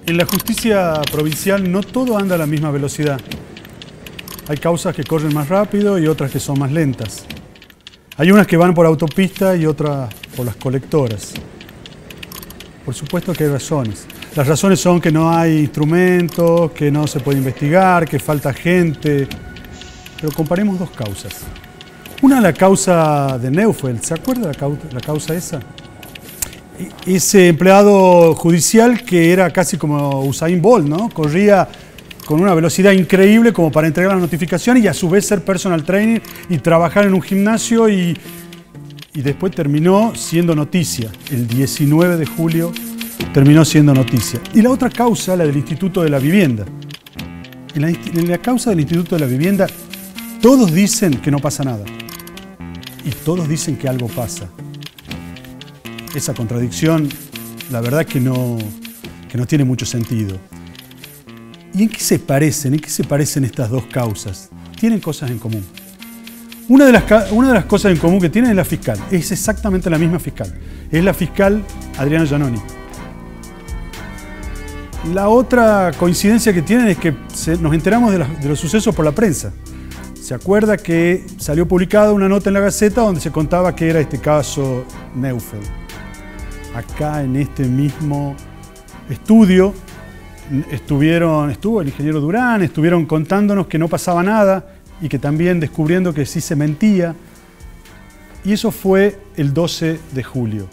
En la justicia provincial no todo anda a la misma velocidad. Hay causas que corren más rápido y otras que son más lentas. Hay unas que van por autopista y otras por las colectoras. Por supuesto que hay razones. Las razones son que no hay instrumentos, que no se puede investigar, que falta gente. Pero comparemos dos causas. Una, la causa de Neufeld. ¿Se acuerda la causa esa? Ese empleado judicial que era casi como Usain Bolt, ¿no? Corría con una velocidad increíble como para entregar las notificaciones y a su vez ser personal trainer y trabajar en un gimnasio y después terminó siendo noticia. El 19 de julio terminó siendo noticia. Y la otra causa, la del Instituto de la Vivienda. En la causa del Instituto de la Vivienda, todos dicen que no pasa nada. Y todos dicen que algo pasa. Esa contradicción, la verdad que no tiene mucho sentido. ¿Y en qué se parecen? ¿En qué se parecen estas dos causas? Tienen cosas en común. Una de las cosas en común que tienen es la fiscal. Es exactamente la misma fiscal. Es la fiscal Adriana Giannoni. La otra coincidencia que tienen es que nos enteramos de los sucesos por la prensa. Se acuerda que salió publicada una nota en la Gaceta donde se contaba que era este caso Neufeld. Acá en este mismo estudio estuvo el ingeniero Durán, estuvieron contándonos que no pasaba nada y que también descubriendo que sí se mentía. Y eso fue el 12 de julio.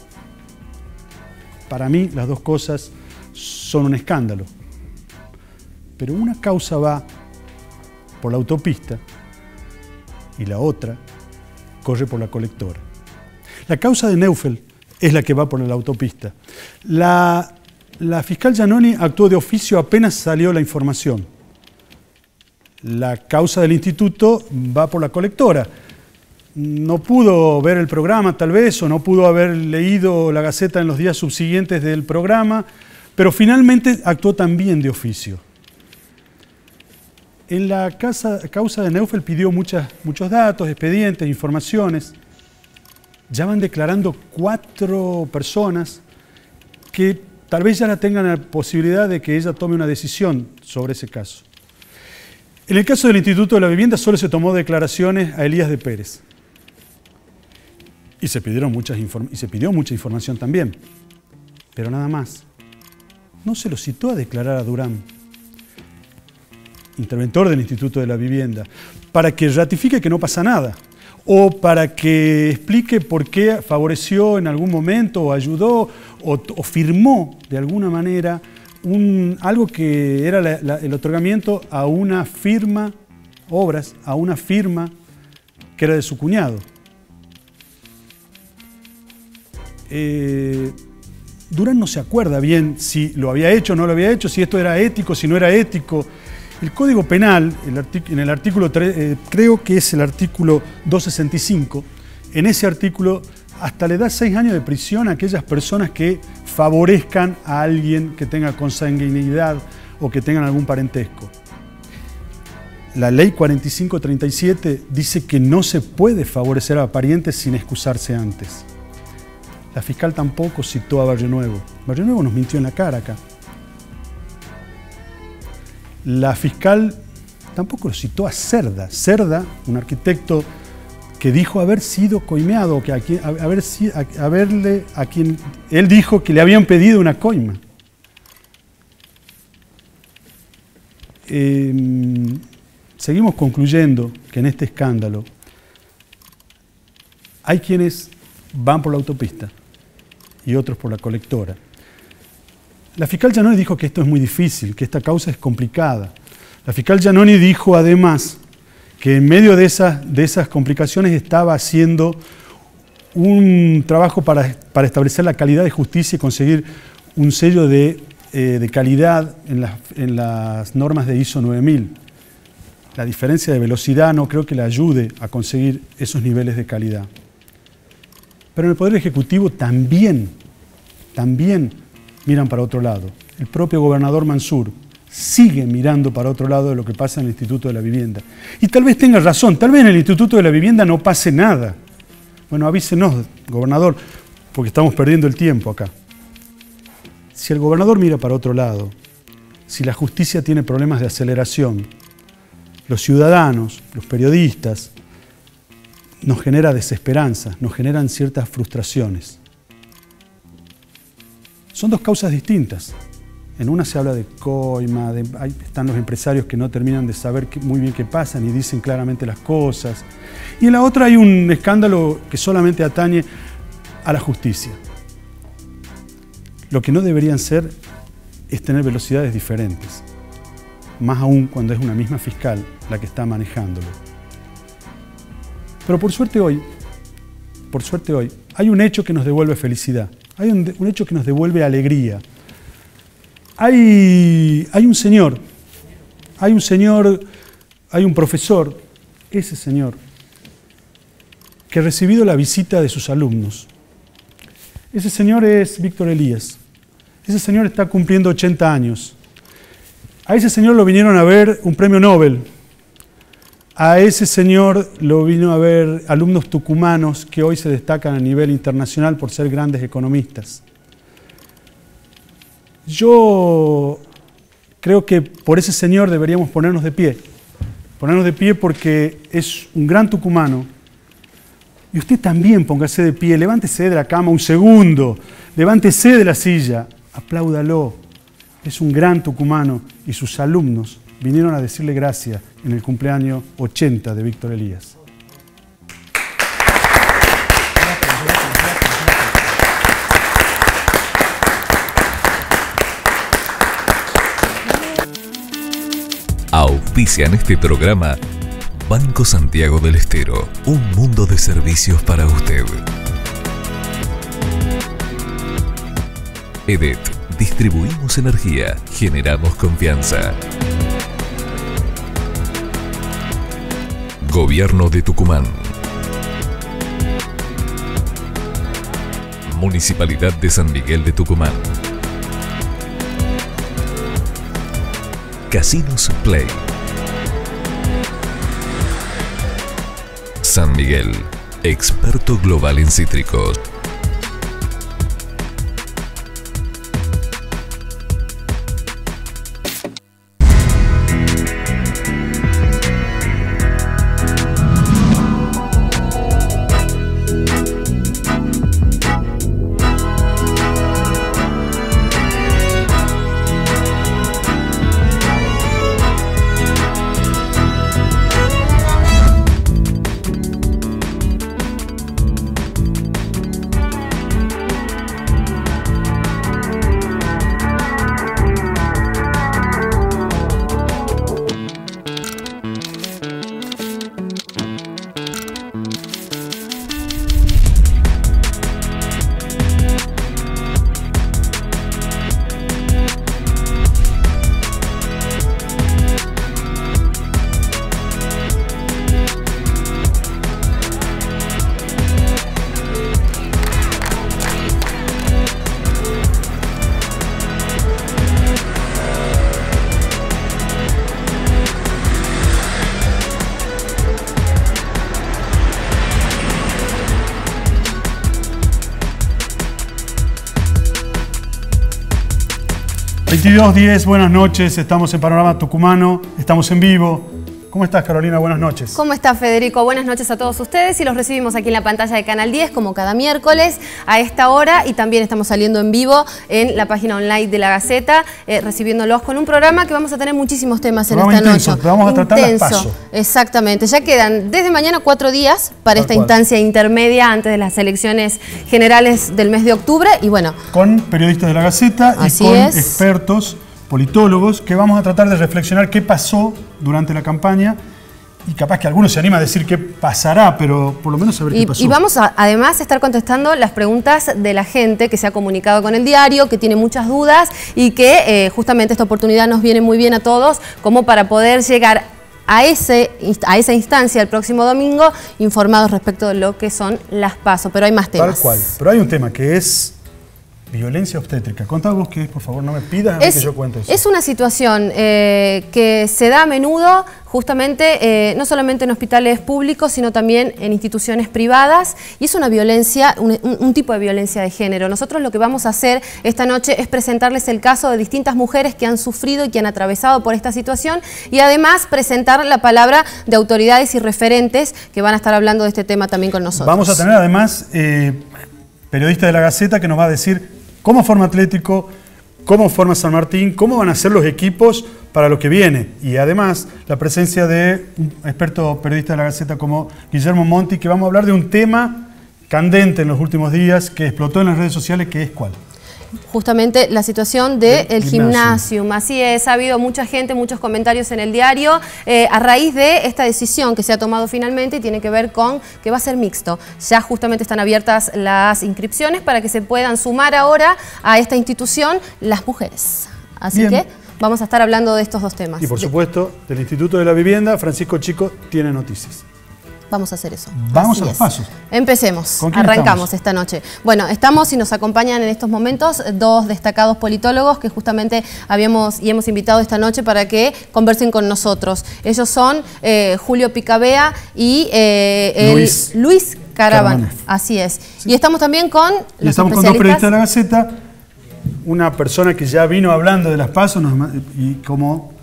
Para mí las dos cosas son un escándalo. Pero una causa va por la autopista y la otra corre por la colectora. La causa de Neufeld es la que va por la autopista. La fiscal Giannoni actuó de oficio apenas salió la información. La causa del instituto va por la colectora. No pudo ver el programa tal vez, o no pudo haber leído la Gaceta en los días subsiguientes del programa, pero finalmente actuó también de oficio. En la causa de Neufeld pidió muchos datos, expedientes, informaciones. Ya van declarando 4 personas que tal vez ya no tengan la posibilidad de que ella tome una decisión sobre ese caso. En el caso del Instituto de la Vivienda solo se tomó declaraciones a Elías de Pérez. Y se pidió mucha información también. Pero nada más. No se lo citó a declarar a Durán, interventor del Instituto de la Vivienda, para que ratifique que no pasa nada. O para que explique por qué favoreció en algún momento, o ayudó, o firmó de alguna manera algo que era el otorgamiento a una firma, obras, a una firma que era de su cuñado. Durán no se acuerda bien si lo había hecho o no lo había hecho, si esto era ético, si no era ético. El Código Penal, en el artículo 3, creo que es el artículo 265, en ese artículo hasta le da 6 años de prisión a aquellas personas que favorezcan a alguien que tenga consanguinidad o que tengan algún parentesco. La ley 4537 dice que no se puede favorecer a parientes sin excusarse antes. La fiscal tampoco citó a Barrio Nuevo. Barrio Nuevo nos mintió en la cara acá. La fiscal tampoco lo citó a Cerda. Cerda, un arquitecto que dijo haber sido coimeado, a quien él dijo que le habían pedido una coima. Seguimos concluyendo que en este escándalo hay quienes van por la autopista y otros por la colectora. La fiscal Giannoni dijo que esto es muy difícil, que esta causa es complicada. La fiscal Giannoni dijo además que en medio de esas complicaciones estaba haciendo un trabajo para establecer la calidad de justicia y conseguir un sello de calidad en las normas de ISO 9000. La diferencia de velocidad no creo que le ayude a conseguir esos niveles de calidad. Pero en el Poder Ejecutivo también miran para otro lado. El propio gobernador Mansur sigue mirando para otro lado de lo que pasa en el Instituto de la Vivienda. Y tal vez tenga razón, tal vez en el Instituto de la Vivienda no pase nada. Bueno, avísenos, gobernador, porque estamos perdiendo el tiempo acá. Si el gobernador mira para otro lado si la justicia tiene problemas de aceleración, los ciudadanos, los periodistas, nos genera desesperanza, nos generan ciertas frustraciones. Son dos causas distintas. En una se habla de coima, ahí están los empresarios que no terminan de saber muy bien qué pasan y dicen claramente las cosas. Y en la otra hay un escándalo que solamente atañe a la justicia. Lo que no deberían ser es tener velocidades diferentes, más aún cuando es una misma fiscal la que está manejándolo. Pero por suerte hoy, hay un hecho que nos devuelve felicidad, hay un hecho que nos devuelve alegría. Hay un señor, hay un profesor, ese señor, que ha recibido la visita de sus alumnos. Ese señor es Víctor Elías. Ese señor está cumpliendo 80 años. A ese señor lo vinieron a ver un premio Nobel. A ese señor lo vino a ver alumnos tucumanos que hoy se destacan a nivel internacional por ser grandes economistas. Yo creo que por ese señor deberíamos ponernos de pie. Ponernos de pie porque es un gran tucumano. Y usted también póngase de pie, levántese de la cama un segundo, levántese de la silla, apláudalo. Es un gran tucumano y sus alumnos vinieron a decirle gracias en el cumpleaños 80 de Víctor Elías. Auspician este programa Banco Santiago del Estero, un mundo de servicios para usted. EDET, distribuimos energía, generamos confianza. Gobierno de Tucumán. Municipalidad de San Miguel de Tucumán. Casinos Play. San Miguel, experto global en cítricos. ...22:10, buenas noches, estamos en Panorama Tucumano, estamos en vivo. ¿Cómo estás, Carolina? Buenas noches. ¿Cómo estás, Federico? Buenas noches a todos ustedes y los recibimos aquí en la pantalla de Canal 10 como cada miércoles a esta hora y también estamos saliendo en vivo en la página online de La Gaceta, recibiéndolos con un programa que vamos a tener muchísimos temas en esta noche. Vamos a tratar las PASO. Exactamente, ya quedan desde mañana 4 días para esta instancia intermedia antes de las elecciones generales del mes de octubre y bueno. Con periodistas de La Gaceta y con expertos, politólogos, que vamos a tratar de reflexionar qué pasó durante la campaña y capaz que algunos se anima a decir qué pasará, pero por lo menos saber qué pasó. Y vamos a además estar contestando las preguntas de la gente que se ha comunicado con el diario, que tiene muchas dudas y que justamente esta oportunidad nos viene muy bien a todos como para poder llegar a esa instancia el próximo domingo informados respecto de lo que son las PASO, pero hay más temas. Tal cual, pero hay un tema que es violencia obstétrica. Contá vos qué es, por favor, no me pidas que yo cuente eso. Es una situación que se da a menudo, justamente, no solamente en hospitales públicos, sino también en instituciones privadas, y es una violencia, un tipo de violencia de género. Nosotros lo que vamos a hacer esta noche es presentarles el caso de distintas mujeres que han sufrido y que han atravesado por esta situación, y además presentar la palabra de autoridades y referentes que van a estar hablando de este tema también con nosotros. Vamos a tener además periodista de La Gaceta que nos va a decir cómo forma Atlético, cómo forma San Martín, cómo van a ser los equipos para lo que viene. Y además la presencia de un experto periodista de La Gaceta como Guillermo Monti, que vamos a hablar de un tema candente en los últimos días, que explotó en las redes sociales, que es ¿cuál? Justamente la situación del gimnasio. Así es, ha habido mucha gente, muchos comentarios en el diario a raíz de esta decisión que se ha tomado finalmente y tiene que ver con que va a ser mixto. Ya justamente están abiertas las inscripciones para que se puedan sumar ahora a esta institución las mujeres. Así que vamos a estar hablando de estos dos temas. Y por supuesto, del Instituto de la Vivienda, Francisco Chico tiene noticias. Vamos a hacer eso. Vamos a los pasos. Empecemos. ¿Con quién arrancamos esta noche? Bueno, estamos y nos acompañan en estos momentos dos destacados politólogos que justamente hemos invitado esta noche para que conversen con nosotros. Ellos son Julio Picabea y Luis Caravan. Así es. Sí. Y estamos también con los estamos con dos periodistas de La Gaceta, una persona que ya vino hablando de las PASO y como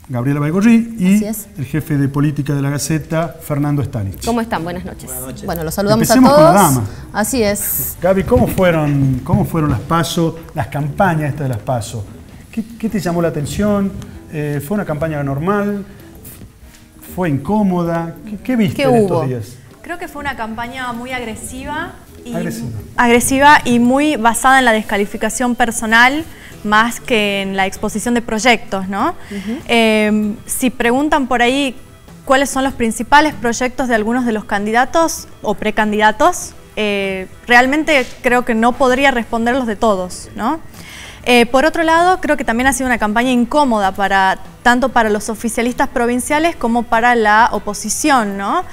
Gabriela Baigorri y el jefe de política de La Gaceta, Fernando Stanich. ¿Cómo están? Buenas noches. Buenas noches. Bueno, los saludamos Empecemos a todos. Con la dama. Así es. Gaby, ¿cómo fueron las PASO, las campañas estas de las PASO? ¿Qué te llamó la atención? ¿Fue una campaña normal? ¿Fue incómoda? ¿Qué viste en estos días? Creo que fue una campaña muy agresiva y muy basada en la descalificación personal, más que en la exposición de proyectos, ¿no? Si preguntan por ahí cuáles son los principales proyectos de algunos de los candidatos o precandidatos, realmente creo que no podría responderlos de todos, ¿no? Por otro lado, creo que también ha sido una campaña incómoda tanto para los oficialistas provinciales como para la oposición, ¿no?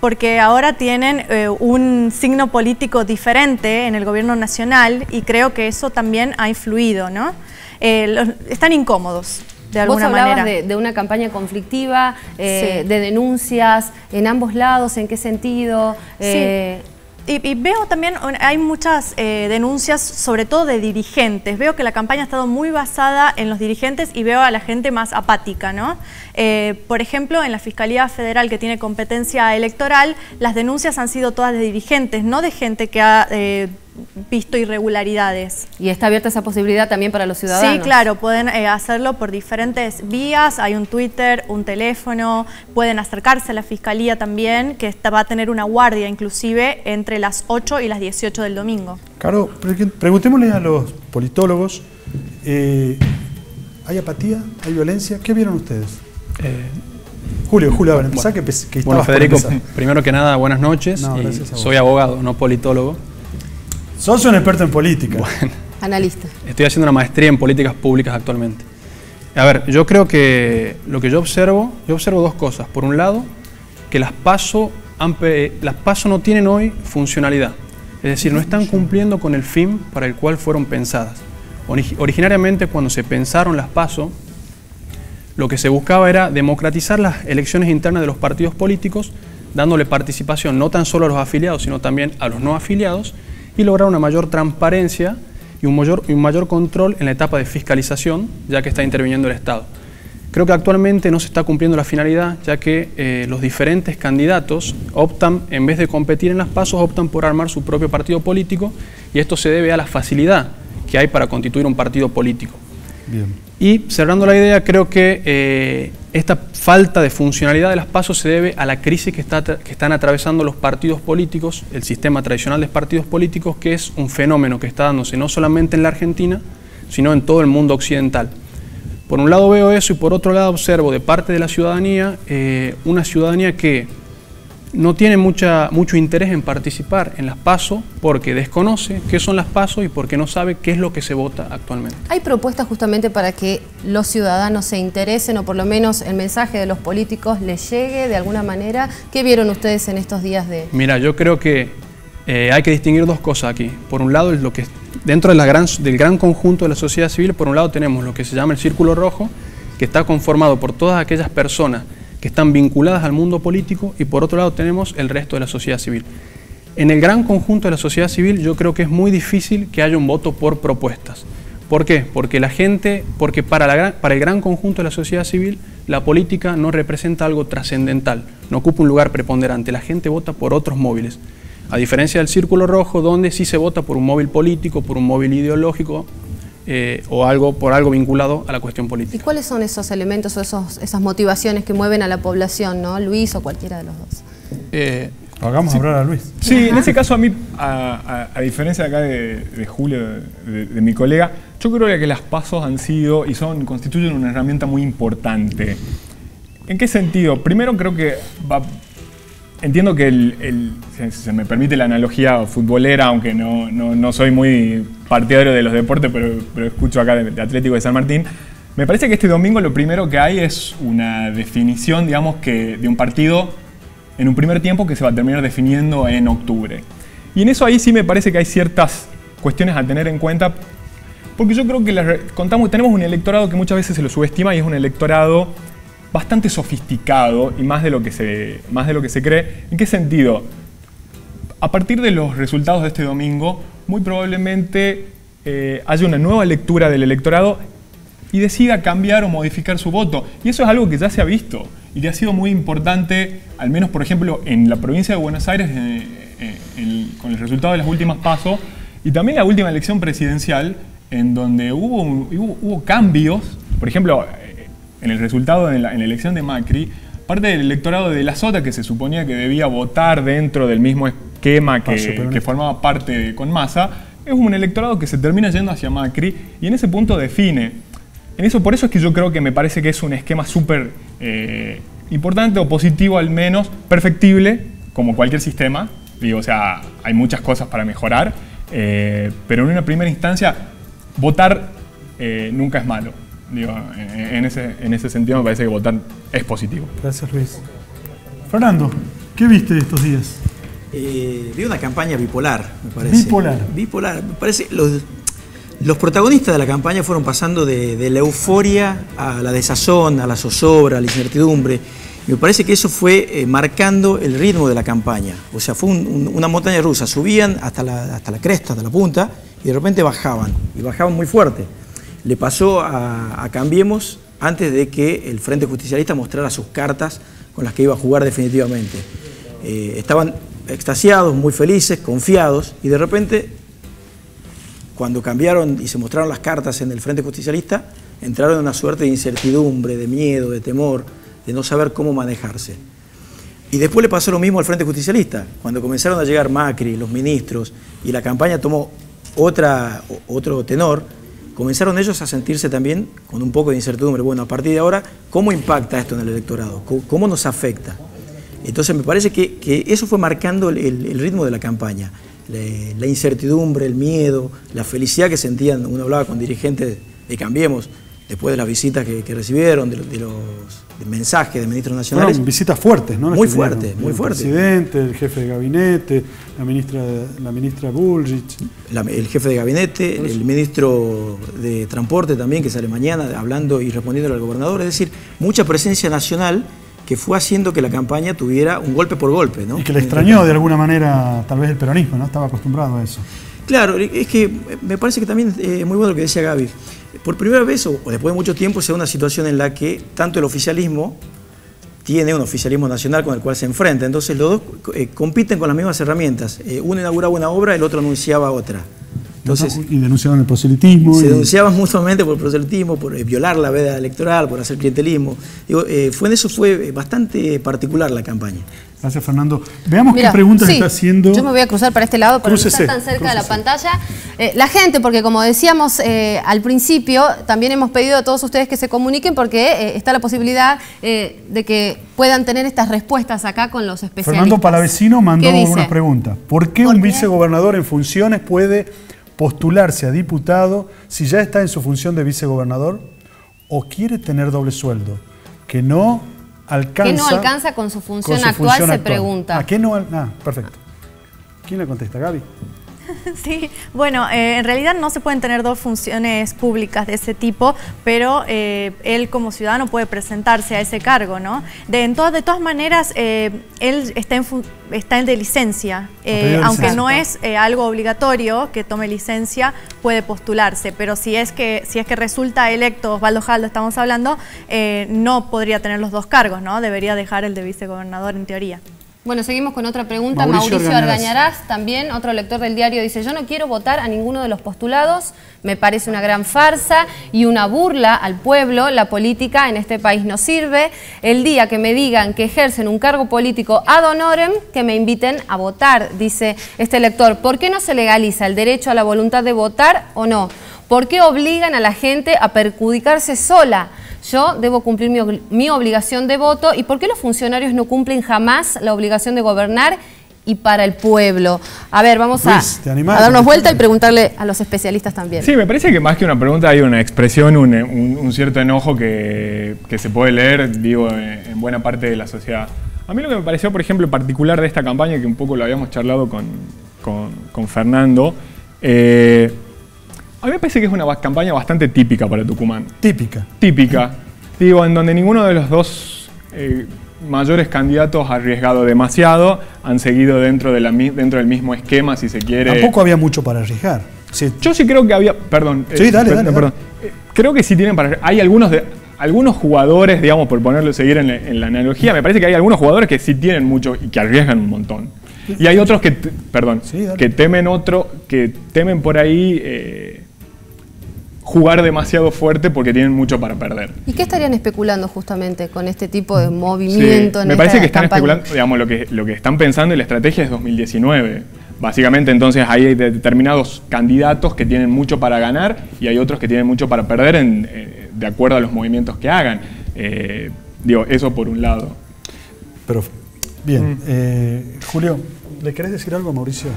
Porque ahora tienen un signo político diferente en el gobierno nacional y creo que eso también ha influido, ¿no? Están incómodos de alguna manera. Vos hablabas de una campaña conflictiva, de denuncias en ambos lados, ¿en qué sentido? Sí. Y veo también, hay muchas denuncias, sobre todo de dirigentes. Veo que la campaña ha estado muy basada en los dirigentes y veo a la gente más apática, ¿no? Por ejemplo, en la Fiscalía Federal, que tiene competencia electoral, las denuncias han sido todas de dirigentes, no de gente que ha visto irregularidades. Y está abierta esa posibilidad también para los ciudadanos. Sí, claro, pueden hacerlo por diferentes vías, hay un Twitter, un teléfono, pueden acercarse a la Fiscalía también, que va a tener una guardia inclusive entre las 8 y las 18 del domingo. Claro, preguntémosle a los politólogos, ¿hay apatía? ¿Hay violencia? ¿Qué vieron ustedes? Julio, a ver, empezá que bueno, Federico, primero que nada, buenas noches. Soy abogado, no politólogo. Sos un experto en política. Bueno, analista. Estoy haciendo una maestría en políticas públicas actualmente. A ver, yo creo que lo que yo observo dos cosas. Por un lado, que las PASO no tienen hoy funcionalidad. Es decir, no están cumpliendo con el fin para el cual fueron pensadas. Originariamente, cuando se pensaron las PASO, lo que se buscaba era democratizar las elecciones internas de los partidos políticos, dándole participación no tan solo a los afiliados, sino también a los no afiliados, y lograr una mayor transparencia y un mayor control en la etapa de fiscalización, ya que está interviniendo el Estado. Creo que actualmente no se está cumpliendo la finalidad, ya que los diferentes candidatos optan, en vez de competir en las PASO, optan por armar su propio partido político, y esto se debe a la facilidad que hay para constituir un partido político. Bien. Y cerrando la idea, creo que esta falta de funcionalidad de las PASO se debe a la crisis que están atravesando los partidos políticos, el sistema tradicional de partidos políticos, que es un fenómeno que está dándose no solamente en la Argentina, sino en todo el mundo occidental. Por un lado veo eso y por otro lado observo de parte de la ciudadanía, una ciudadanía que no tiene mucho interés en participar en las PASO porque desconoce qué son las PASO y porque no sabe qué es lo que se vota actualmente. ¿Hay propuestas justamente para que los ciudadanos se interesen o por lo menos el mensaje de los políticos les llegue de alguna manera? ¿Qué vieron ustedes en estos días de...? Mira, yo creo que hay que distinguir dos cosas aquí. Por un lado, lo que dentro del gran conjunto de la sociedad civil, por un lado tenemos lo que se llama el Círculo Rojo, que está conformado por todas aquellas personas que están vinculadas al mundo político, y por otro lado tenemos el resto de la sociedad civil. En el gran conjunto de la sociedad civil yo creo que es muy difícil que haya un voto por propuestas. ¿Por qué? Porque para el gran conjunto de la sociedad civil la política no representa algo trascendental, no ocupa un lugar preponderante, la gente vota por otros móviles. A diferencia del Círculo Rojo, donde sí se vota por un móvil político, por un móvil ideológico, o por algo vinculado a la cuestión política. ¿Y cuáles son esos elementos o esas motivaciones que mueven a la población, ¿no? Luis o cualquiera de los dos. Hagamos hablar a Luis. Sí, en ese caso a mí, a diferencia de acá de Julio, de mi colega, yo creo que las PASO han sido y constituyen una herramienta muy importante. ¿En qué sentido? Primero creo que entiendo que si se me permite la analogía futbolera, aunque no soy muy partidario de los deportes, pero escucho acá de Atlético de San Martín, me parece que este domingo lo primero que hay es una definición, digamos, de un partido en un primer tiempo que se va a terminar definiendo en octubre. Y en eso ahí sí me parece que hay ciertas cuestiones a tener en cuenta, porque yo creo que tenemos un electorado que muchas veces se lo subestima y es un electorado bastante sofisticado y más de lo que se cree. ¿En qué sentido? A partir de los resultados de este domingo, muy probablemente haya una nueva lectura del electorado y decida cambiar o modificar su voto. Y eso es algo que ya se ha visto y que ha sido muy importante, al menos, por ejemplo, en la provincia de Buenos Aires, con el resultado de las últimas PASO, y también la última elección presidencial, en donde hubo cambios. Por ejemplo, en el resultado en la elección de Macri, parte del electorado de la Sota, que se suponía que debía votar dentro del mismo esquema que formaba parte con Massa, es un electorado que se termina yendo hacia Macri y en ese punto define. Por eso es que yo creo que me parece que es un esquema súper importante o positivo, al menos perfectible, como cualquier sistema. Digo, o sea, hay muchas cosas para mejorar, pero en una primera instancia, votar nunca es malo. Digo, en ese sentido me parece que votar es positivo. Gracias, Luis. Fernando, ¿qué viste estos días? Vi una campaña bipolar, me parece. Bipolar. Me parece los protagonistas de la campaña fueron pasando de la euforia a la desazón, a la zozobra, a la incertidumbre. Y me parece que eso fue marcando el ritmo de la campaña. O sea, fue una montaña rusa. Subían hasta la cresta, hasta la punta, y de repente bajaban. Y bajaban muy fuerte. Le pasó a Cambiemos antes de que el Frente Justicialista mostrara sus cartas con las que iba a jugar definitivamente. Estaban extasiados, muy felices, confiados, y de repente, cuando cambiaron y se mostraron las cartas en el Frente Justicialista, entraron en una suerte de incertidumbre, de miedo, de temor, de no saber cómo manejarse. Y después le pasó lo mismo al Frente Justicialista. Cuando comenzaron a llegar Macri, los ministros, y la campaña tomó otro tenor, comenzaron ellos a sentirse también con un poco de incertidumbre. Bueno, a partir de ahora, ¿cómo impacta esto en el electorado? ¿Cómo nos afecta? Entonces me parece que eso fue marcando el ritmo de la campaña. La incertidumbre, el miedo, la felicidad que sentían. Uno hablaba con dirigentes de Cambiemos después de las visitas que recibieron, de los mensajes de ministros nacionales. Fueron visitas fuertes, ¿no? Muy fuertes, muy fuertes. El presidente, el jefe de gabinete, la ministra Bullrich. El jefe de gabinete, el ministro de Transporte también, que sale mañana hablando y respondiendo al gobernador. Es decir, mucha presencia nacional que fue haciendo que la campaña tuviera un golpe por golpe, ¿no? Y que le extrañó de alguna manera tal vez el peronismo, ¿no? Estaba acostumbrado a eso. Claro, es que me parece que también es muy bueno lo que decía Gaby. Por primera vez, o después de mucho tiempo, se da una situación en la que tanto el oficialismo tiene un oficialismo nacional con el cual se enfrenta. Entonces los dos compiten con las mismas herramientas. Uno inauguraba una obra, el otro anunciaba otra. Entonces, y denunciaban el proselitismo. Se denunciaban mutuamente por el proselitismo, por violar la veda electoral, por hacer clientelismo. Digo, fue bastante particular la campaña. Gracias, Fernando. Veamos qué preguntas está haciendo. Yo me voy a cruzar para este lado para no estar tan cerca de la pantalla. La gente, porque como decíamos al principio, también hemos pedido a todos ustedes que se comuniquen porque está la posibilidad de que puedan tener estas respuestas acá con los especialistas. Fernando Palavecino mandó una pregunta. ¿Por qué un vicegobernador en funciones puede postularse a diputado si ya está en su función de vicegobernador o quiere tener doble sueldo? Que no alcanza... ¿Qué no alcanza con su función actual? Se pregunta. ¿Qué no? Perfecto. ¿Quién le contesta? ¿Gaby? Sí, bueno, en realidad no se pueden tener dos funciones públicas de ese tipo, pero él como ciudadano puede presentarse a ese cargo, ¿no? De todas maneras, él está en de licencia, aunque no es algo obligatorio que tome licencia, puede postularse, pero si es que resulta electo Osvaldo Jaldo, estamos hablando, no podría tener los dos cargos, ¿no? Debería dejar el de vicegobernador en teoría. Bueno, seguimos con otra pregunta. Mauricio Argañarás, también otro lector del diario, dice: yo no quiero votar a ninguno de los postulados, me parece una gran farsa y una burla al pueblo. La política en este país no sirve. El día que me digan que ejercen un cargo político ad honorem, que me inviten a votar, dice este lector. ¿Por qué no se legaliza el derecho a la voluntad de votar o no? ¿Por qué obligan a la gente a perjudicarse sola? Yo debo cumplir mi obligación de voto. ¿Y por qué los funcionarios no cumplen jamás la obligación de gobernar y para el pueblo? A ver, vamos a darnos vuelta y preguntarle a los especialistas también. Sí, me parece que más que una pregunta hay una expresión, un cierto enojo que se puede leer, digo, en buena parte de la sociedad. A mí lo que me pareció, por ejemplo, particular de esta campaña, que un poco lo habíamos charlado con Fernando, a mí me parece que es una campaña bastante típica para Tucumán. Típica. Digo, en donde ninguno de los dos mayores candidatos ha arriesgado demasiado, han seguido dentro del mismo esquema, si se quiere. Tampoco había mucho para arriesgar. Sí. Yo sí creo que había... Perdón. Sí, dale. Creo que sí tienen para arriesgar. Hay algunos jugadores, digamos, por seguir en la analogía, me parece que hay algunos jugadores que sí tienen mucho y que arriesgan un montón. Y hay otros que temen por ahí jugar demasiado fuerte porque tienen mucho para perder. ¿Y qué estarían especulando justamente con este tipo de movimiento? Me parece que están especulando, digamos, lo que están pensando en la estrategia es 2019. Básicamente, entonces, hay determinados candidatos que tienen mucho para ganar y hay otros que tienen mucho para perder de acuerdo a los movimientos que hagan. Digo, eso por un lado. Pero, bien. Julio, ¿le querés decir algo a Mauricio?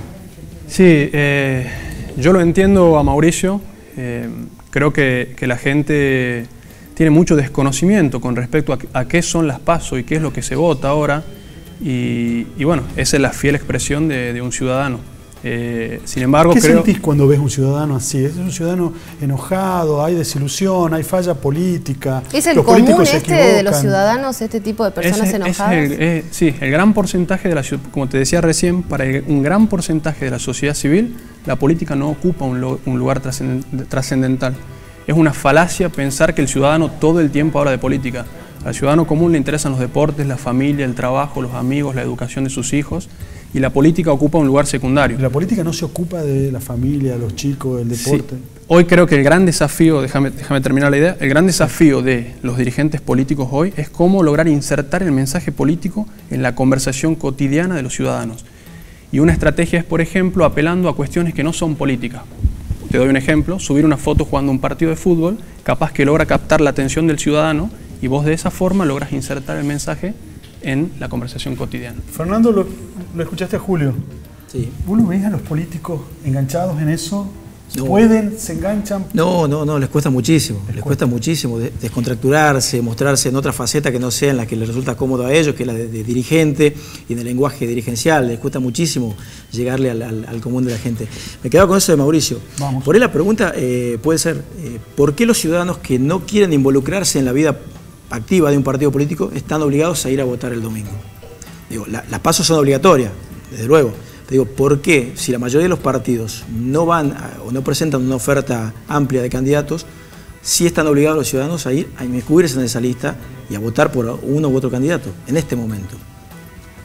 Sí, yo lo entiendo a Mauricio. Creo que la gente tiene mucho desconocimiento con respecto a qué son las PASO y qué es lo que se vota ahora. Y bueno, esa es la fiel expresión de un ciudadano. Sin embargo, ¿qué sentís cuando ves un ciudadano así? Es un ciudadano enojado, hay desilusión, hay falla política. ¿Es el común de los ciudadanos, este tipo de personas enojadas? Sí, el gran porcentaje de la ciudad, como te decía recién, para un gran porcentaje de la sociedad civil, la política no ocupa un lugar trascendental. Es una falacia pensar que el ciudadano todo el tiempo habla de política. Al ciudadano común le interesan los deportes, la familia, el trabajo, los amigos, la educación de sus hijos, y la política ocupa un lugar secundario. ¿La política no se ocupa de la familia, los chicos, del deporte? Sí. Hoy creo que el gran desafío, déjame terminar la idea, el gran desafío de los dirigentes políticos hoy es cómo lograr insertar el mensaje político en la conversación cotidiana de los ciudadanos. Y una estrategia es, por ejemplo, apelando a cuestiones que no son políticas. Te doy un ejemplo: subir una foto jugando un partido de fútbol, capaz que logra captar la atención del ciudadano, y vos de esa forma logras insertar el mensaje en la conversación cotidiana. Fernando, lo escuchaste a Julio. Sí. ¿Vos lo veis a los políticos enganchados en eso? No. ¿Pueden? ¿Se enganchan? No, les cuesta muchísimo. Les cuesta muchísimo descontracturarse, mostrarse en otra faceta que no sea en la que les resulta cómodo a ellos, que es la de dirigente y en el lenguaje dirigencial. Les cuesta muchísimo llegarle al común de la gente. Me quedo con eso de Mauricio. Vamos. Por ahí la pregunta puede ser, ¿por qué los ciudadanos que no quieren involucrarse en la vida activa de un partido político están obligados a ir a votar el domingo? Digo, las PASO son obligatorias, desde luego. Digo, ¿por qué, si la mayoría de los partidos no van o no presentan una oferta amplia de candidatos, sí están obligados los ciudadanos a ir a inmiscuirse en esa lista y a votar por uno u otro candidato en este momento?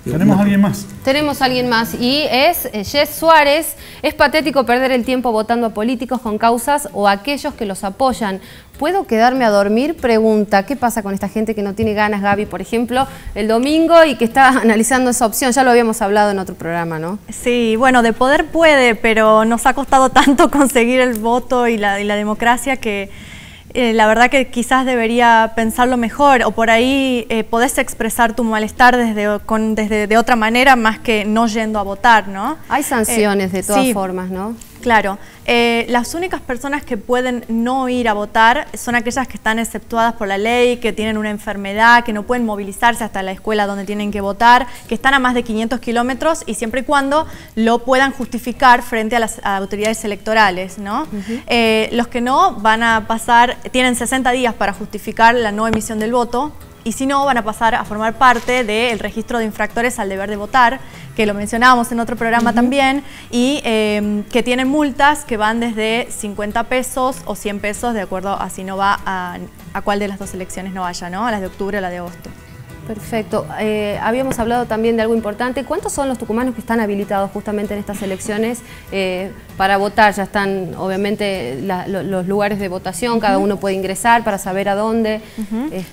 ¿Tenemos a alguien más? Tenemos a alguien más y es Jess Suárez. Es patético perder el tiempo votando a políticos con causas o a aquellos que los apoyan. ¿Puedo quedarme a dormir? Pregunta. ¿Qué pasa con esta gente que no tiene ganas, Gaby, por ejemplo, el domingo y que está analizando esa opción? Ya lo habíamos hablado en otro programa, ¿no? Sí, bueno, de poder puede, pero nos ha costado tanto conseguir el voto y la democracia que la verdad que quizás debería pensarlo mejor, o por ahí podés expresar tu malestar desde otra manera más que no yendo a votar, ¿no? Hay sanciones de todas formas, ¿no? Claro, las únicas personas que pueden no ir a votar son aquellas que están exceptuadas por la ley, que tienen una enfermedad, que no pueden movilizarse hasta la escuela donde tienen que votar, que están a más de 500 kilómetros y siempre y cuando lo puedan justificar frente a las autoridades electorales, ¿no? Los que no van a pasar, tienen 60 días para justificar la no emisión del voto. Y si no, van a pasar a formar parte del registro de infractores al deber de votar, que lo mencionábamos en otro programa también, y que tienen multas que van desde 50 pesos o 100 pesos, de acuerdo a si no va a cuál de las dos elecciones no vaya, ¿no? A las de octubre o la de agosto. Perfecto. Habíamos hablado también de algo importante. ¿Cuántos son los tucumanos que están habilitados justamente en estas elecciones para votar? Ya están, obviamente, los lugares de votación, cada uno puede ingresar para saber a dónde.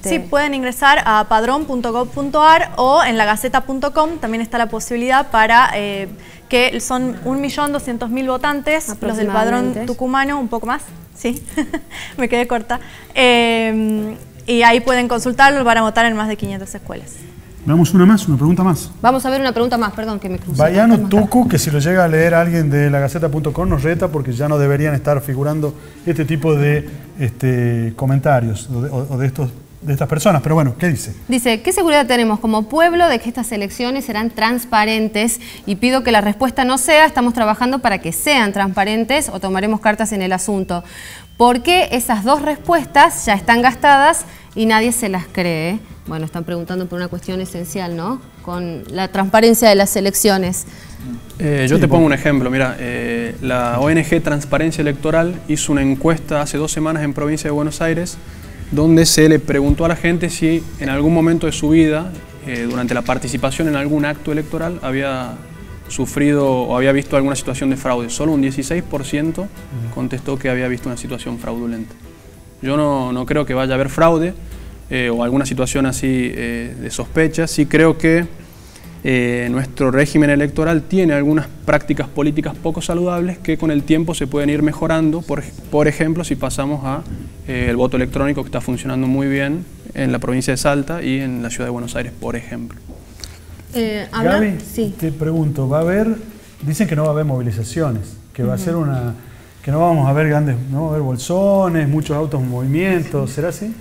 Sí, pueden ingresar a padrón.gov.ar o en lagaceta.com. También está la posibilidad para que son 1.200.000 votantes, los del padrón tucumano, un poco más, sí, me quedé corta. Y ahí pueden consultarlo, van a votar en más de 500 escuelas. Veamos una pregunta más. Vamos a ver una pregunta más, perdón que me crucé. Bayano Tucu, que si lo llega a leer alguien de lagaceta.com nos reta porque ya no deberían estar figurando este tipo de comentarios o de estas personas. Pero bueno, ¿qué dice? Dice, ¿qué seguridad tenemos como pueblo de que estas elecciones serán transparentes? Y pido que la respuesta no sea, estamos trabajando para que sean transparentes o tomaremos cartas en el asunto. Porque esas dos respuestas ya están gastadas y nadie se las cree. Bueno, están preguntando por una cuestión esencial, ¿no? Con la transparencia de las elecciones. Yo te pongo un ejemplo. Mira, la ONG Transparencia Electoral hizo una encuesta hace 2 semanas en provincia de Buenos Aires donde se le preguntó a la gente si en algún momento de su vida, durante la participación en algún acto electoral, había sufrido o había visto alguna situación de fraude. Solo un 16% contestó que había visto una situación fraudulenta. Yo no creo que vaya a haber fraude o alguna situación así de sospecha. Sí creo que nuestro régimen electoral tiene algunas prácticas políticas poco saludables que con el tiempo se pueden ir mejorando. Por ejemplo, si pasamos a el voto electrónico, que está funcionando muy bien en la provincia de Salta y en la ciudad de Buenos Aires, por ejemplo. Gaby, sí. Te pregunto, dicen que no va a haber movilizaciones, que va a ser que no vamos a ver no va a haber bolsones, muchos autos en movimiento, ¿será así?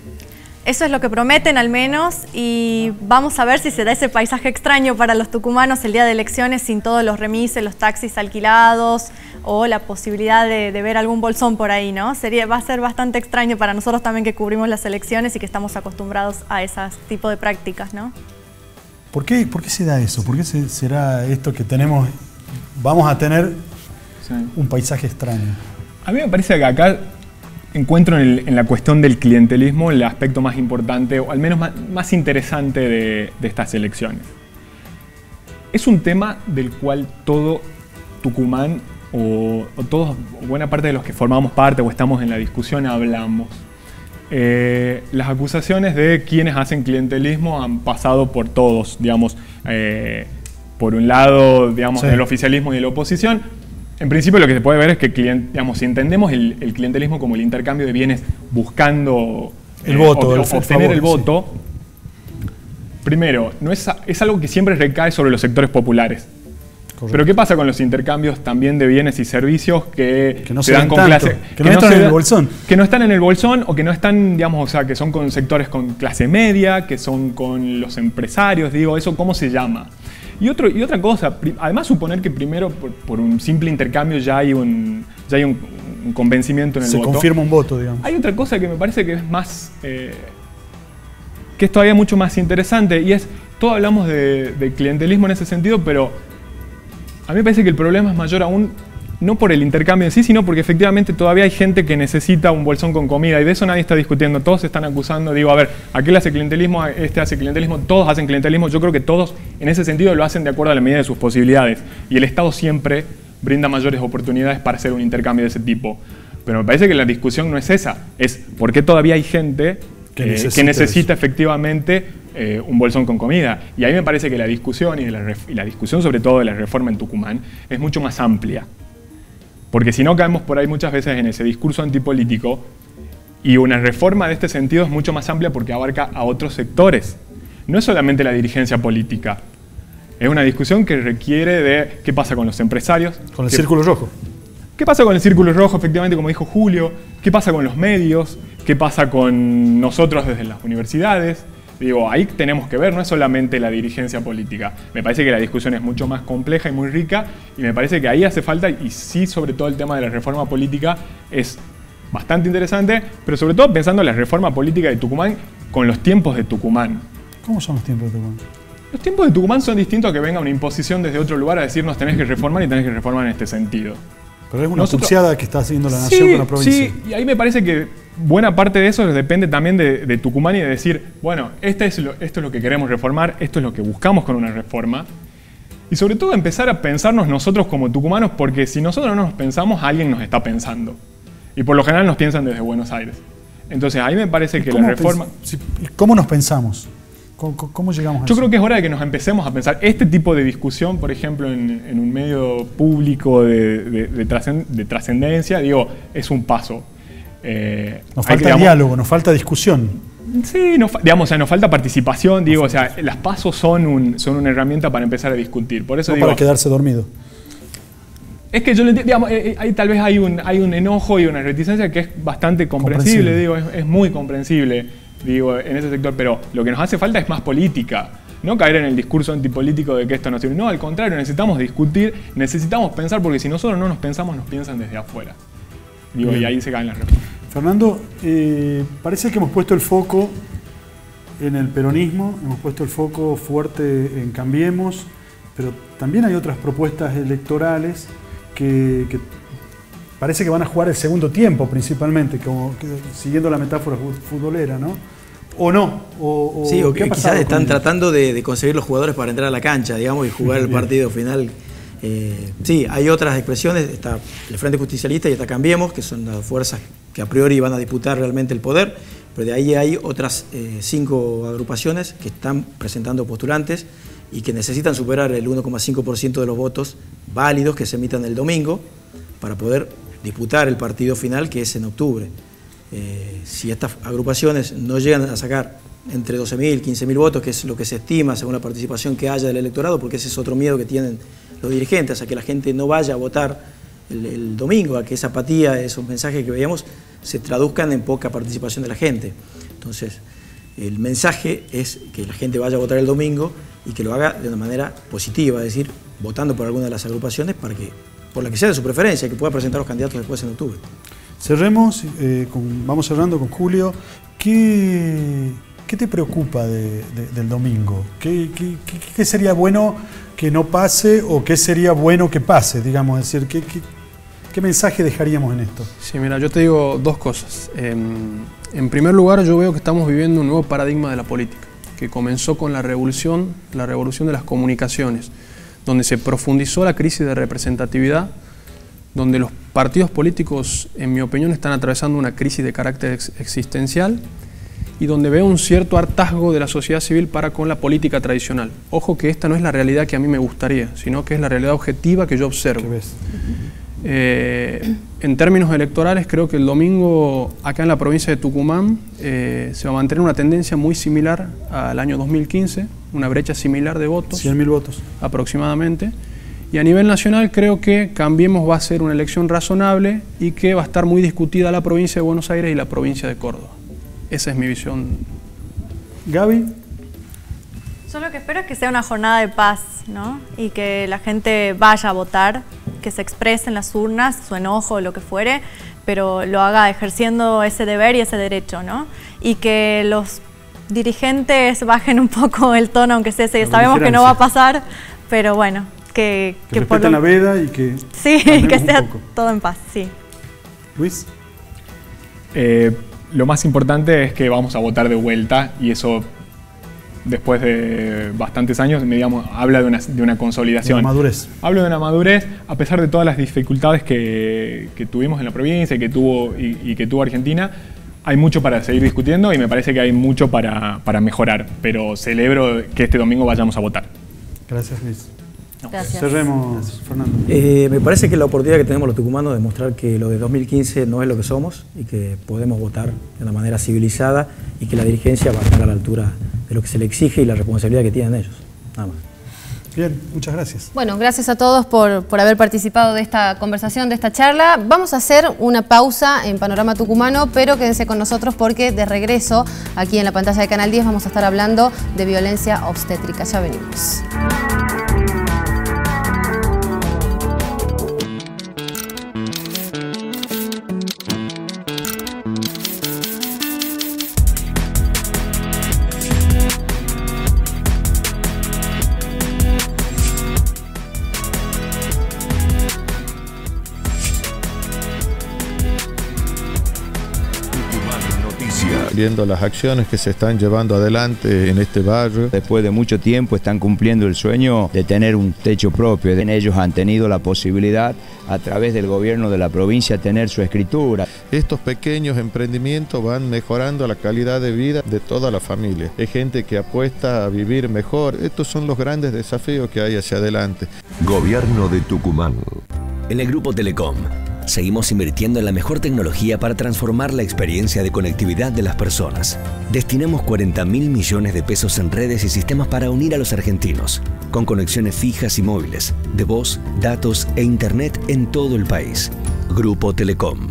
Eso es lo que prometen al menos y vamos a ver si se da ese paisaje extraño para los tucumanos el día de elecciones sin todos los remises, los taxis alquilados o la posibilidad de ver algún bolsón por ahí, ¿no? Va a ser bastante extraño para nosotros también que cubrimos las elecciones y que estamos acostumbrados a ese tipo de prácticas, ¿no? ¿Por qué se da eso? ¿Por qué será esto que vamos a tener un paisaje extraño? A mí me parece que acá encuentro en la cuestión del clientelismo el aspecto más importante, o al menos más interesante de estas elecciones. Es un tema del cual todo Tucumán, o buena parte de los que formamos parte o estamos en la discusión hablamos. Las acusaciones de quienes hacen clientelismo han pasado por todos, digamos, por un lado, digamos, del oficialismo y de la oposición. En principio lo que se puede ver es que, digamos, si entendemos el clientelismo como el intercambio de bienes buscando el voto, obtener el voto, primero, es algo que siempre recae sobre los sectores populares. Correcto. Pero ¿qué pasa con los intercambios también de bienes y servicios que no se dan con clase? Que no están en el bolsón. Que no están en el bolsón o que no están, digamos, o sea, que son con sectores con clase media, que son con los empresarios, digo, ¿eso cómo se llama? Y otra cosa, además suponer que primero por un simple intercambio ya hay un convencimiento en el voto. Se confirma un voto, digamos. Hay otra cosa que me parece que es más, que es todavía mucho más interesante y es, todos hablamos de clientelismo en ese sentido, pero a mí me parece que el problema es mayor aún, no por el intercambio en sí, sino porque efectivamente todavía hay gente que necesita un bolsón con comida y de eso nadie está discutiendo. Todos se están acusando, digo, a ver, aquel hace clientelismo, este hace clientelismo, todos hacen clientelismo. Yo creo que todos en ese sentido lo hacen de acuerdo a la medida de sus posibilidades y el Estado siempre brinda mayores oportunidades para hacer un intercambio de ese tipo. Pero me parece que la discusión no es esa, es por qué todavía hay gente que necesita efectivamente un bolsón con comida. Y ahí me parece que la discusión y la discusión sobre todo de la reforma en Tucumán es mucho más amplia. Porque si no caemos por ahí muchas veces en ese discurso antipolítico y una reforma de este sentido es mucho más amplia porque abarca a otros sectores. No es solamente la dirigencia política. Es una discusión que requiere de qué pasa con los empresarios. Con el círculo rojo. ¿Qué pasa con el círculo rojo, efectivamente, como dijo Julio? ¿Qué pasa con los medios? ¿Qué pasa con nosotros desde las universidades? Digo, ahí tenemos que ver, no es solamente la dirigencia política. Me parece que la discusión es mucho más compleja y muy rica, y me parece que ahí hace falta, y sí, sobre todo el tema de la reforma política es bastante interesante, pero sobre todo pensando en la reforma política de Tucumán con los tiempos de Tucumán. ¿Cómo son los tiempos de Tucumán? Los tiempos de Tucumán son distintos a que venga una imposición desde otro lugar a decirnos tenés que reformar y tenés que reformar en este sentido. Pero es una pulseada que está haciendo la nación con la provincia. Sí, y ahí me parece que buena parte de eso depende también de Tucumán y de decir, bueno, esto es lo que queremos reformar, esto es lo que buscamos con una reforma. Y sobre todo empezar a pensarnos nosotros como tucumanos, porque si nosotros no nos pensamos, alguien nos está pensando. Y por lo general nos piensan desde Buenos Aires. Entonces ahí me parece que la reforma... ¿Cómo nos pensamos? ¿Cómo llegamos a eso? Yo creo que es hora de que nos empecemos a pensar. Este tipo de discusión, por ejemplo, en un medio público de trascendencia, digo, es un paso. Nos falta diálogo, nos falta discusión. Sí, nos falta participación, digo, o sea, las pasos son una herramienta para empezar a discutir. Por eso no digo, para quedarse dormido. Es que yo lo entiendo, digamos, ahí tal vez hay un enojo y una reticencia que es bastante comprensible. Digo, es muy comprensible. Digo, en ese sector, pero lo que nos hace falta es más política, no caer en el discurso antipolítico de que esto no sirve. No, al contrario, necesitamos discutir, necesitamos pensar, porque si nosotros no nos pensamos, nos piensan desde afuera. Digo, y ahí se caen las reformas. Fernando, parece que hemos puesto el foco en el peronismo, hemos puesto el foco fuerte en Cambiemos, pero también hay otras propuestas electorales que parece que van a jugar el segundo tiempo principalmente, siguiendo la metáfora futbolera, ¿no? ¿O no? Sí, o que quizás están tratando de conseguir los jugadores para entrar a la cancha, digamos, y jugar el partido final. Sí, hay otras expresiones, está el Frente Justicialista y está Cambiemos, que son las fuerzas que a priori van a disputar realmente el poder, pero de ahí hay otras 5 agrupaciones que están presentando postulantes y que necesitan superar el 1,5% de los votos válidos que se emitan el domingo para poder disputar el partido final, que es en octubre. Si estas agrupaciones no llegan a sacar entre 12.000 y 15.000 votos, que es lo que se estima según la participación que haya del electorado, porque ese es otro miedo que tienen los dirigentes, a que la gente no vaya a votar el domingo, a que esa apatía, esos mensajes que veíamos, se traduzcan en poca participación de la gente. Entonces, el mensaje es que la gente vaya a votar el domingo y que lo haga de una manera positiva, es decir, votando por alguna de las agrupaciones para que, por la que sea de su preferencia, que pueda presentar los candidatos después en octubre. Cerremos, vamos cerrando con Julio. ¿Qué te preocupa del domingo? ¿Qué sería bueno que no pase o qué sería bueno que pase? Digamos, es decir, ¿qué mensaje dejaríamos en esto? Sí, mira, yo te digo dos cosas. En primer lugar, yo veo que estamos viviendo un nuevo paradigma de la política, que comenzó con la revolución de las comunicaciones, donde se profundizó la crisis de representatividad, donde los partidos políticos, en mi opinión, están atravesando una crisis de carácter existencial y donde veo un cierto hartazgo de la sociedad civil para con la política tradicional. Ojo que esta no es la realidad que a mí me gustaría, sino que es la realidad objetiva que yo observo. ¿Qué ves? En términos electorales, creo que el domingo acá en la provincia de Tucumán se va a mantener una tendencia muy similar al año 2015, una brecha similar de votos. 100.000 votos. Aproximadamente. Y a nivel nacional creo que Cambiemos va a ser una elección razonable y que va a estar muy discutida la provincia de Buenos Aires y la provincia de Córdoba. Esa es mi visión. Gaby. Yo lo que espero es que sea una jornada de paz, ¿no? Y que la gente vaya a votar, que se exprese en las urnas su enojo o lo que fuere, pero lo haga ejerciendo ese deber y ese derecho, ¿no? Y que los dirigentes bajen un poco el tono, aunque sabemos que no va a pasar, pero bueno, que respetan la veda y que... Sí, que sea todo en paz, sí. Luis. Lo más importante es que vamos a votar de vuelta y eso, después de bastantes años, digamos, habla de una consolidación. De una madurez. Hablo de una madurez, a pesar de todas las dificultades que tuvimos en la provincia y que tuvo Argentina. Hay mucho para seguir discutiendo y me parece que hay mucho para mejorar, pero celebro que este domingo vayamos a votar. Gracias, Luis. Gracias. Cerremos, Fernando. Me parece que la oportunidad que tenemos los tucumanos de mostrar que lo de 2015 no es lo que somos y que podemos votar de una manera civilizada y que la dirigencia va a estar a la altura de lo que se le exige y la responsabilidad que tienen ellos. Nada más. Bien, muchas gracias. Bueno, gracias a todos por haber participado de esta conversación, de esta charla. Vamos a hacer una pausa en Panorama Tucumano, pero quédense con nosotros porque de regreso, aquí en la pantalla de Canal 10, vamos a estar hablando de violencia obstétrica. Ya venimos. Viendo las acciones que se están llevando adelante en este barrio. Después de mucho tiempo están cumpliendo el sueño de tener un techo propio. Ellos han tenido la posibilidad a través del gobierno de la provincia tener su escritura. Estos pequeños emprendimientos van mejorando la calidad de vida de toda la familia. Hay gente que apuesta a vivir mejor. Estos son los grandes desafíos que hay hacia adelante. Gobierno de Tucumán. En el Grupo Telecom seguimos invirtiendo en la mejor tecnología para transformar la experiencia de conectividad de las personas. Destinamos 40.000 millones de pesos en redes y sistemas para unir a los argentinos, con conexiones fijas y móviles, de voz, datos e internet en todo el país. Grupo Telecom.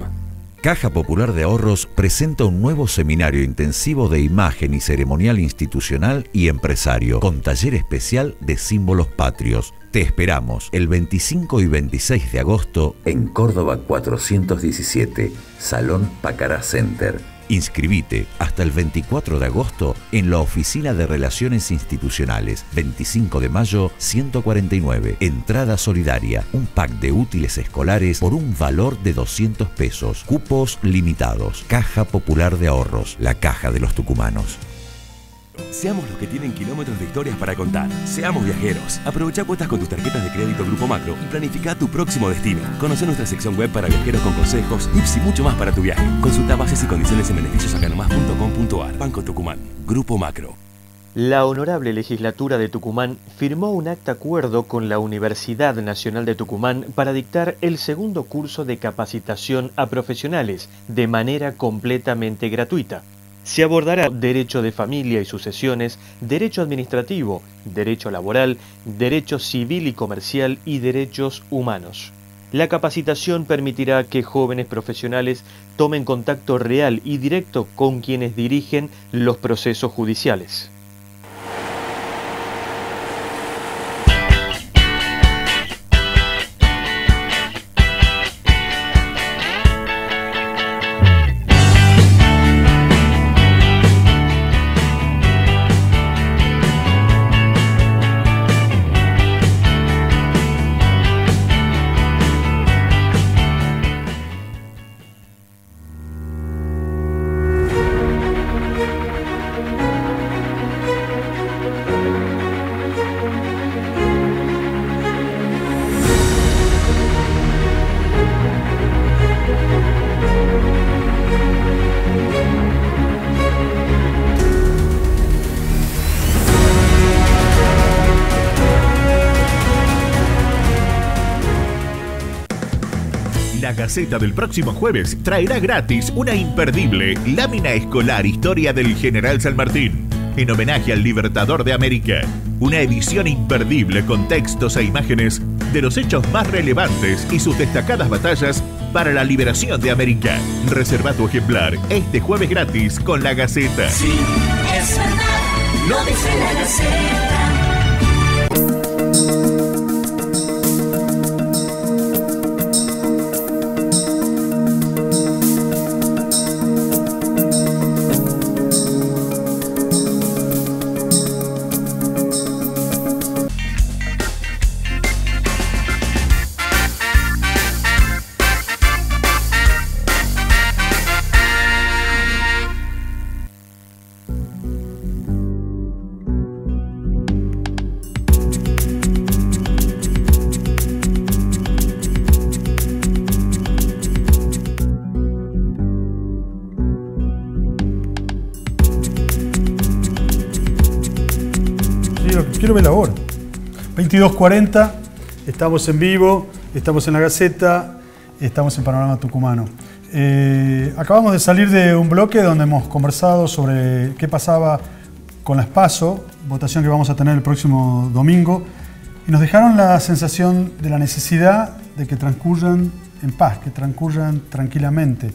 Caja Popular de Ahorros presenta un nuevo seminario intensivo de imagen y ceremonial institucional y empresario, con taller especial de símbolos patrios. Te esperamos el 25 y 26 de agosto en Córdoba 417, Salón Pacará Center. Inscribite hasta el 24 de agosto en la Oficina de Relaciones Institucionales, 25 de mayo 149. Entrada solidaria, un pack de útiles escolares por un valor de 200 pesos. Cupos limitados. Caja Popular de Ahorros, la caja de los tucumanos. Seamos los que tienen kilómetros de historias para contar. Seamos viajeros. Aprovecha cuotas con tus tarjetas de crédito Grupo Macro y planifica tu próximo destino. Conoce nuestra sección web para viajeros con consejos, tips y mucho más para tu viaje. Consulta bases y condiciones en beneficiosacanomas.com.ar. Banco Tucumán. Grupo Macro. La Honorable Legislatura de Tucumán firmó un acta acuerdo con la Universidad Nacional de Tucumán para dictar el segundo curso de capacitación a profesionales de manera completamente gratuita. Se abordará derecho de familia y sucesiones, derecho administrativo, derecho laboral, derecho civil y comercial y derechos humanos. La capacitación permitirá que jóvenes profesionales tomen contacto real y directo con quienes dirigen los procesos judiciales. La Gaceta del próximo jueves traerá gratis una imperdible lámina escolar Historia del General San Martín, en homenaje al Libertador de América. Una edición imperdible con textos e imágenes de los hechos más relevantes y sus destacadas batallas para la liberación de América. Reserva tu ejemplar este jueves gratis con La Gaceta. Sí, es verdad, lo dice La Gaceta. Quiero ver la hora. 22:40, estamos en vivo, estamos en La Gaceta, estamos en Panorama Tucumano. Acabamos de salir de un bloque donde hemos conversado sobre qué pasaba con las PASO, votación que vamos a tener el próximo domingo. Y nos dejaron la sensación de la necesidad de que transcurran en paz, que transcurran tranquilamente,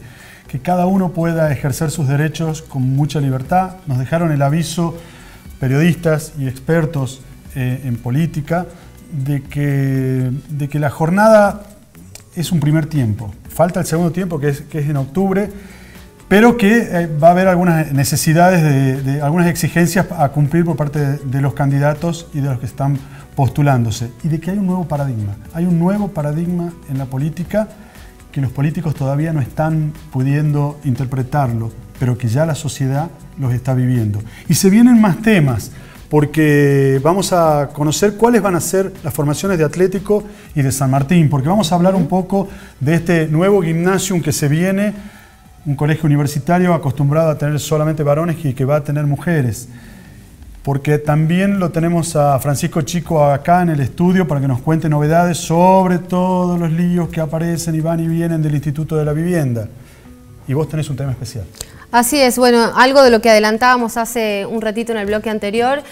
que cada uno pueda ejercer sus derechos con mucha libertad. Nos dejaron el aviso, periodistas y expertos en política, de que la jornada es un primer tiempo. Falta el segundo tiempo, que es en octubre, pero que va a haber algunas necesidades, algunas exigencias a cumplir por parte de los candidatos y de los que están postulándose. Y de que hay un nuevo paradigma. Hay un nuevo paradigma en la política que los políticos todavía no están pudiendo interpretarlo, pero que ya la sociedad los está viviendo. Y se vienen más temas, porque vamos a conocer cuáles van a ser las formaciones de Atlético y de San Martín, porque vamos a hablar un poco de este nuevo gimnasium que se viene, un colegio universitario acostumbrado a tener solamente varones y que va a tener mujeres. Porque también lo tenemos a Francisco Chico acá en el estudio para que nos cuente novedades sobre todos los líos que aparecen y van y vienen del Instituto de la Vivienda. Y vos tenés un tema especial. Así es, bueno, algo de lo que adelantábamos hace un ratito en el bloque anterior,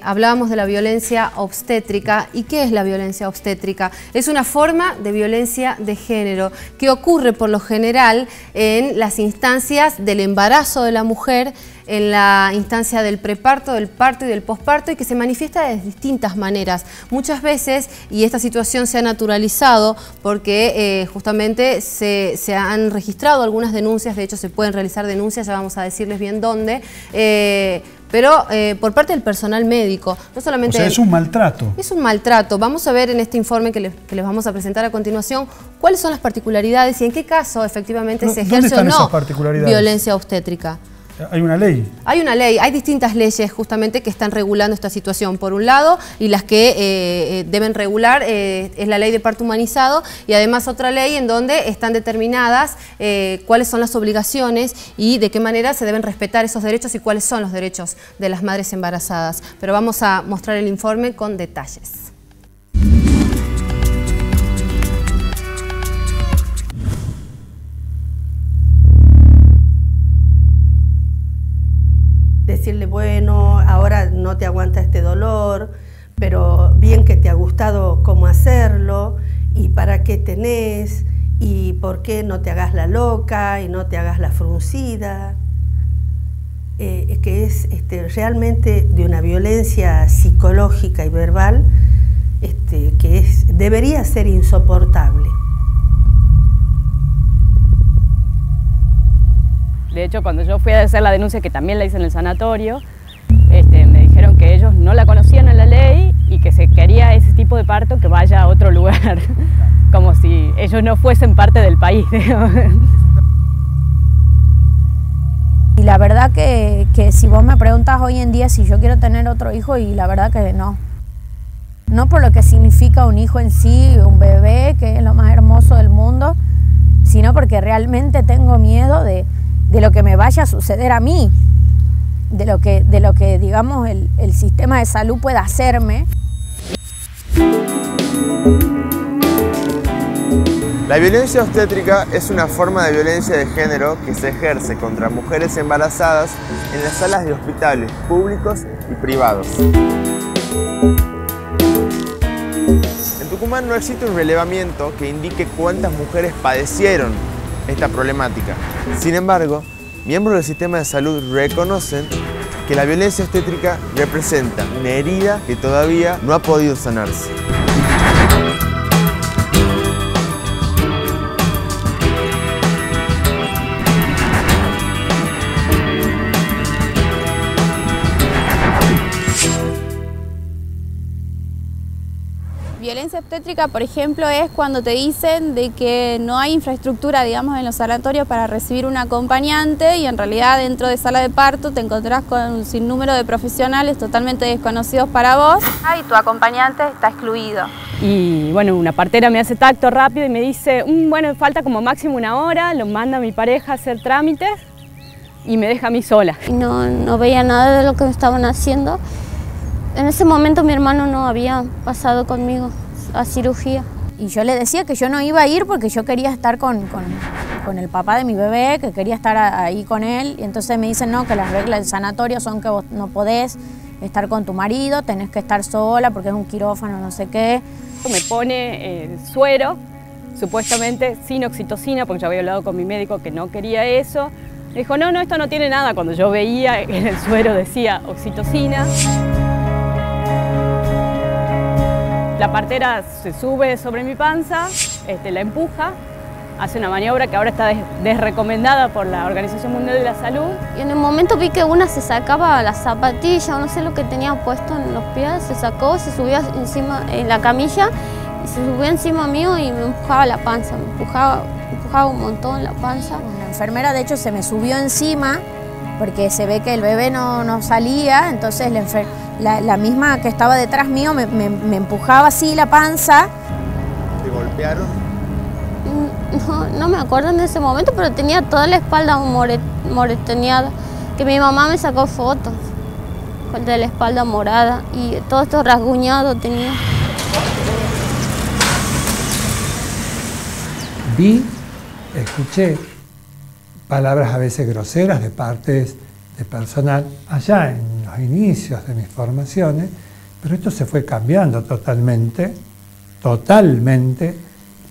hablábamos de la violencia obstétrica. ¿Y qué es la violencia obstétrica? Es una forma de violencia de género que ocurre por lo general en las instancias del embarazo de la mujer, en la instancia del preparto, del parto y del posparto, y que se manifiesta de distintas maneras. Muchas veces, y esta situación se ha naturalizado porque justamente se han registrado algunas denuncias, de hecho se pueden realizar denuncias, ya vamos a decirles bien dónde, pero por parte del personal médico. No solamente, o sea, es un maltrato. Es un maltrato. Vamos a ver en este informe que les vamos a presentar a continuación cuáles son las particularidades y en qué caso efectivamente se ejerce o no violencia obstétrica. Hay una ley. Hay una ley, hay distintas leyes justamente que están regulando esta situación. Por un lado, y las que deben regular es la ley de parto humanizado y además otra ley en donde están determinadas cuáles son las obligaciones y de qué manera se deben respetar esos derechos y cuáles son los derechos de las madres embarazadas. Pero vamos a mostrar el informe con detalles. Decirle, bueno, ahora no te aguanta este dolor, pero bien que te ha gustado cómo hacerlo, y para qué tenés, y por qué no te hagas la loca y no te hagas la fruncida, que es realmente de una violencia psicológica y verbal que debería ser insoportable. De hecho, cuando yo fui a hacer la denuncia, que también la hice en el sanatorio, me dijeron que ellos no la conocían a la ley y que se quería ese tipo de parto que vaya a otro lugar, como si ellos no fuesen parte del país. Y la verdad que si vos me preguntas hoy en día si yo quiero tener otro hijo, y la verdad que no. No por lo que significa un hijo en sí, un bebé, que es lo más hermoso del mundo, sino porque realmente tengo miedo de lo que me vaya a suceder a mí, de lo que digamos, el sistema de salud pueda hacerme. La violencia obstétrica es una forma de violencia de género que se ejerce contra mujeres embarazadas en las salas de hospitales públicos y privados. En Tucumán no existe un relevamiento que indique cuántas mujeres padecieron esta problemática. Sin embargo, miembros del sistema de salud reconocen que la violencia obstétrica representa una herida que todavía no ha podido sanarse. Violencia obstétrica, por ejemplo, es cuando te dicen de que no hay infraestructura, digamos, en los sanatorios para recibir un acompañante, y en realidad dentro de sala de parto te encontrás con un sinnúmero de profesionales totalmente desconocidos para vos y tu acompañante está excluido. Y bueno, una partera me hace tacto rápido y me dice, bueno, falta como máximo 1 hora, lo manda a mi pareja a hacer trámites y me deja a mí sola. No veía nada de lo que me estaban haciendo. En ese momento mi hermano no había pasado conmigo a cirugía. Y yo le decía que yo no iba a ir porque yo quería estar con el papá de mi bebé, que quería estar ahí con él. Y entonces me dicen, no, que las reglas del sanatorio son que vos no podés estar con tu marido, tenés que estar sola porque es un quirófano, no sé qué. Me pone suero, supuestamente sin oxitocina, porque yo había hablado con mi médico que no quería eso. Me dijo, no, esto no tiene nada, cuando yo veía en el suero decía oxitocina. La partera se sube sobre mi panza, la empuja, hace una maniobra que ahora está desrecomendada por la Organización Mundial de la Salud. Y en el momento vi que una se sacaba la zapatilla, o no sé lo que tenía puesto en los pies, se sacó, se subía encima en la camilla, y se subía encima mío y me empujaba la panza, me empujaba un montón la panza. La enfermera de hecho se me subió encima porque se ve que el bebé no salía, entonces la misma que estaba detrás mío me empujaba así la panza. ¿Te golpearon? No me acuerdo en ese momento, pero tenía toda la espalda moretoneada, que mi mamá me sacó fotos de la espalda morada y todo esto rasguñado tenía. Vi, escuché palabras a veces groseras de partes de personal allá en los inicios de mis formaciones, pero esto se fue cambiando totalmente.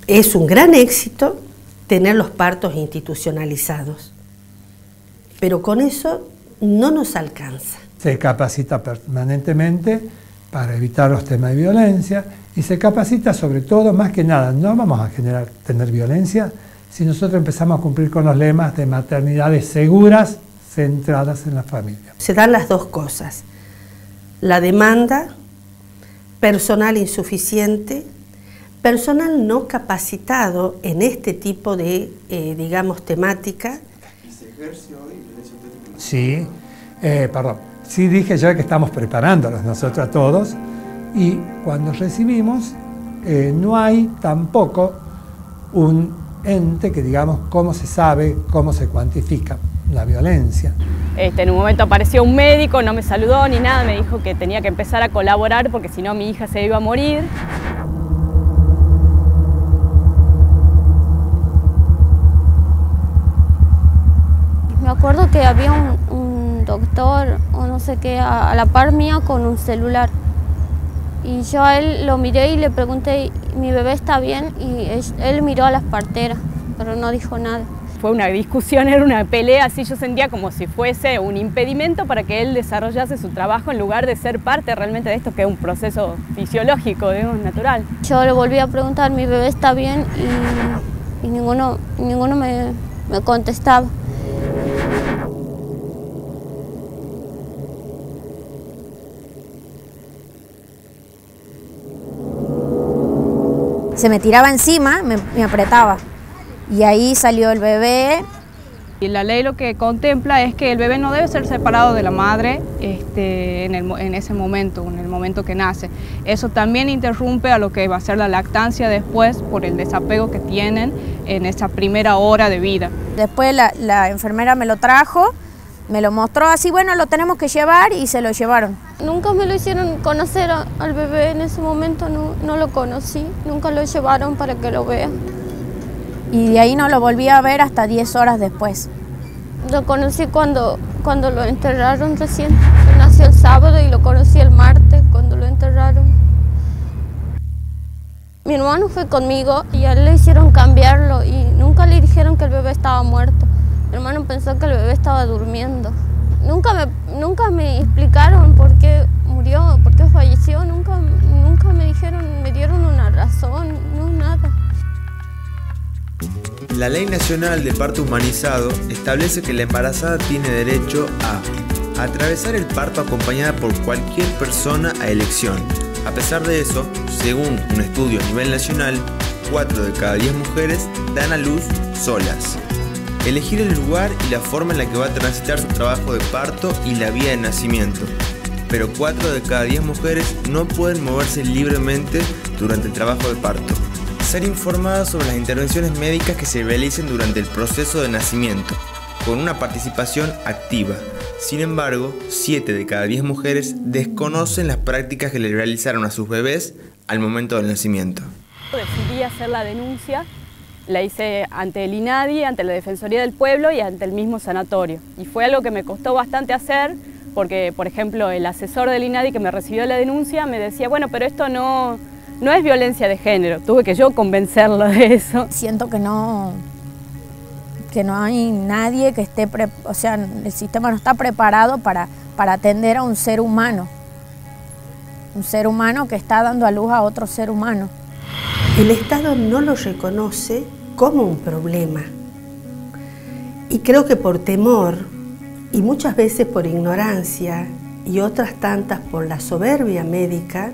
Es un gran éxito tener los partos institucionalizados, pero con eso no nos alcanza. Se capacita permanentemente para evitar los temas de violencia y se capacita sobre todo, más que nada, no vamos a tener violencia si nosotros empezamos a cumplir con los lemas de maternidades seguras, centradas en la familia. Se dan las dos cosas, la demanda, personal insuficiente, personal no capacitado en este tipo de, digamos, temática. ¿Se ejerce hoy violencia obstétrica? Sí, sí dije yo que estamos preparándolos nosotros a todos y cuando recibimos no hay tampoco un ente que digamos cómo se sabe, cómo se cuantifica la violencia. En un momento apareció un médico, no me saludó ni nada, me dijo que tenía que empezar a colaborar porque si no mi hija se iba a morir. Me acuerdo que había un doctor o no sé qué a la par mía con un celular y yo a él lo miré y le pregunté, ¿mi bebé está bien? Y él miró a las parteras, pero no dijo nada. Fue una discusión, era una pelea, así yo sentía como si fuese un impedimento para que él desarrollase su trabajo en lugar de ser parte realmente de esto que es un proceso fisiológico, digamos, natural. Yo le volví a preguntar, ¿mi bebé está bien? Y ninguno me contestaba. Se me tiraba encima, me apretaba y ahí salió el bebé. Y la ley lo que contempla es que el bebé no debe ser separado de la madre en ese momento, en el momento que nace. Eso también interrumpe a lo que va a ser la lactancia después por el desapego que tienen en esa primera hora de vida. Después la enfermera me lo trajo, me lo mostró así, bueno, lo tenemos que llevar y se lo llevaron. Nunca me lo hicieron conocer al bebé en ese momento, no lo conocí, nunca lo llevaron para que lo vea. Y de ahí no lo volví a ver hasta 10 horas después. Lo conocí cuando lo enterraron recién. Nació el sábado y lo conocí el martes cuando lo enterraron. Mi hermano fue conmigo y a él le hicieron cambiarlo y nunca le dijeron que el bebé estaba muerto. Mi hermano pensó que el bebé estaba durmiendo. Nunca me explicaron por qué murió, por qué falleció. Nunca me dieron una razón, no nada. La Ley Nacional de Parto Humanizado establece que la embarazada tiene derecho a atravesar el parto acompañada por cualquier persona a elección. A pesar de eso, según un estudio a nivel nacional, 4 de cada 10 mujeres dan a luz solas. Elegir el lugar y la forma en la que va a transitar su trabajo de parto y la vía de nacimiento. Pero 4 de cada 10 mujeres no pueden moverse libremente durante el trabajo de parto. Ser informadas sobre las intervenciones médicas que se realicen durante el proceso de nacimiento, con una participación activa. Sin embargo, 7 de cada 10 mujeres desconocen las prácticas que le realizaron a sus bebés al momento del nacimiento. Decidí hacer la denuncia, la hice ante el INADI, ante la Defensoría del Pueblo y ante el mismo sanatorio. Y fue algo que me costó bastante hacer porque por ejemplo el asesor del INADI que me recibió la denuncia me decía, bueno, pero esto no es violencia de género, tuve que yo convencerlo de eso. Siento que no hay nadie que esté, o sea, el sistema no está preparado para atender a un ser humano que está dando a luz a otro ser humano. El Estado no lo reconoce como un problema. Y creo que por temor, y muchas veces por ignorancia, y otras tantas por la soberbia médica,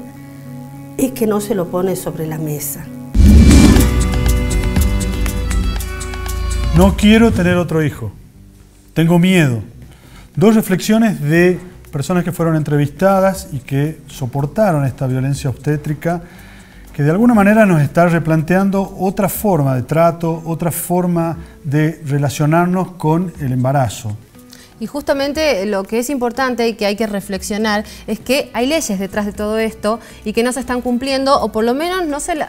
es que no se lo pone sobre la mesa. No quiero tener otro hijo. Tengo miedo. 2 reflexiones de personas que fueron entrevistadas y que soportaron esta violencia obstétrica, que de alguna manera nos está replanteando otra forma de trato, otra forma de relacionarnos con el embarazo. Y justamente lo que es importante y que hay que reflexionar es que hay leyes detrás de todo esto y que no se están cumpliendo, o por lo menos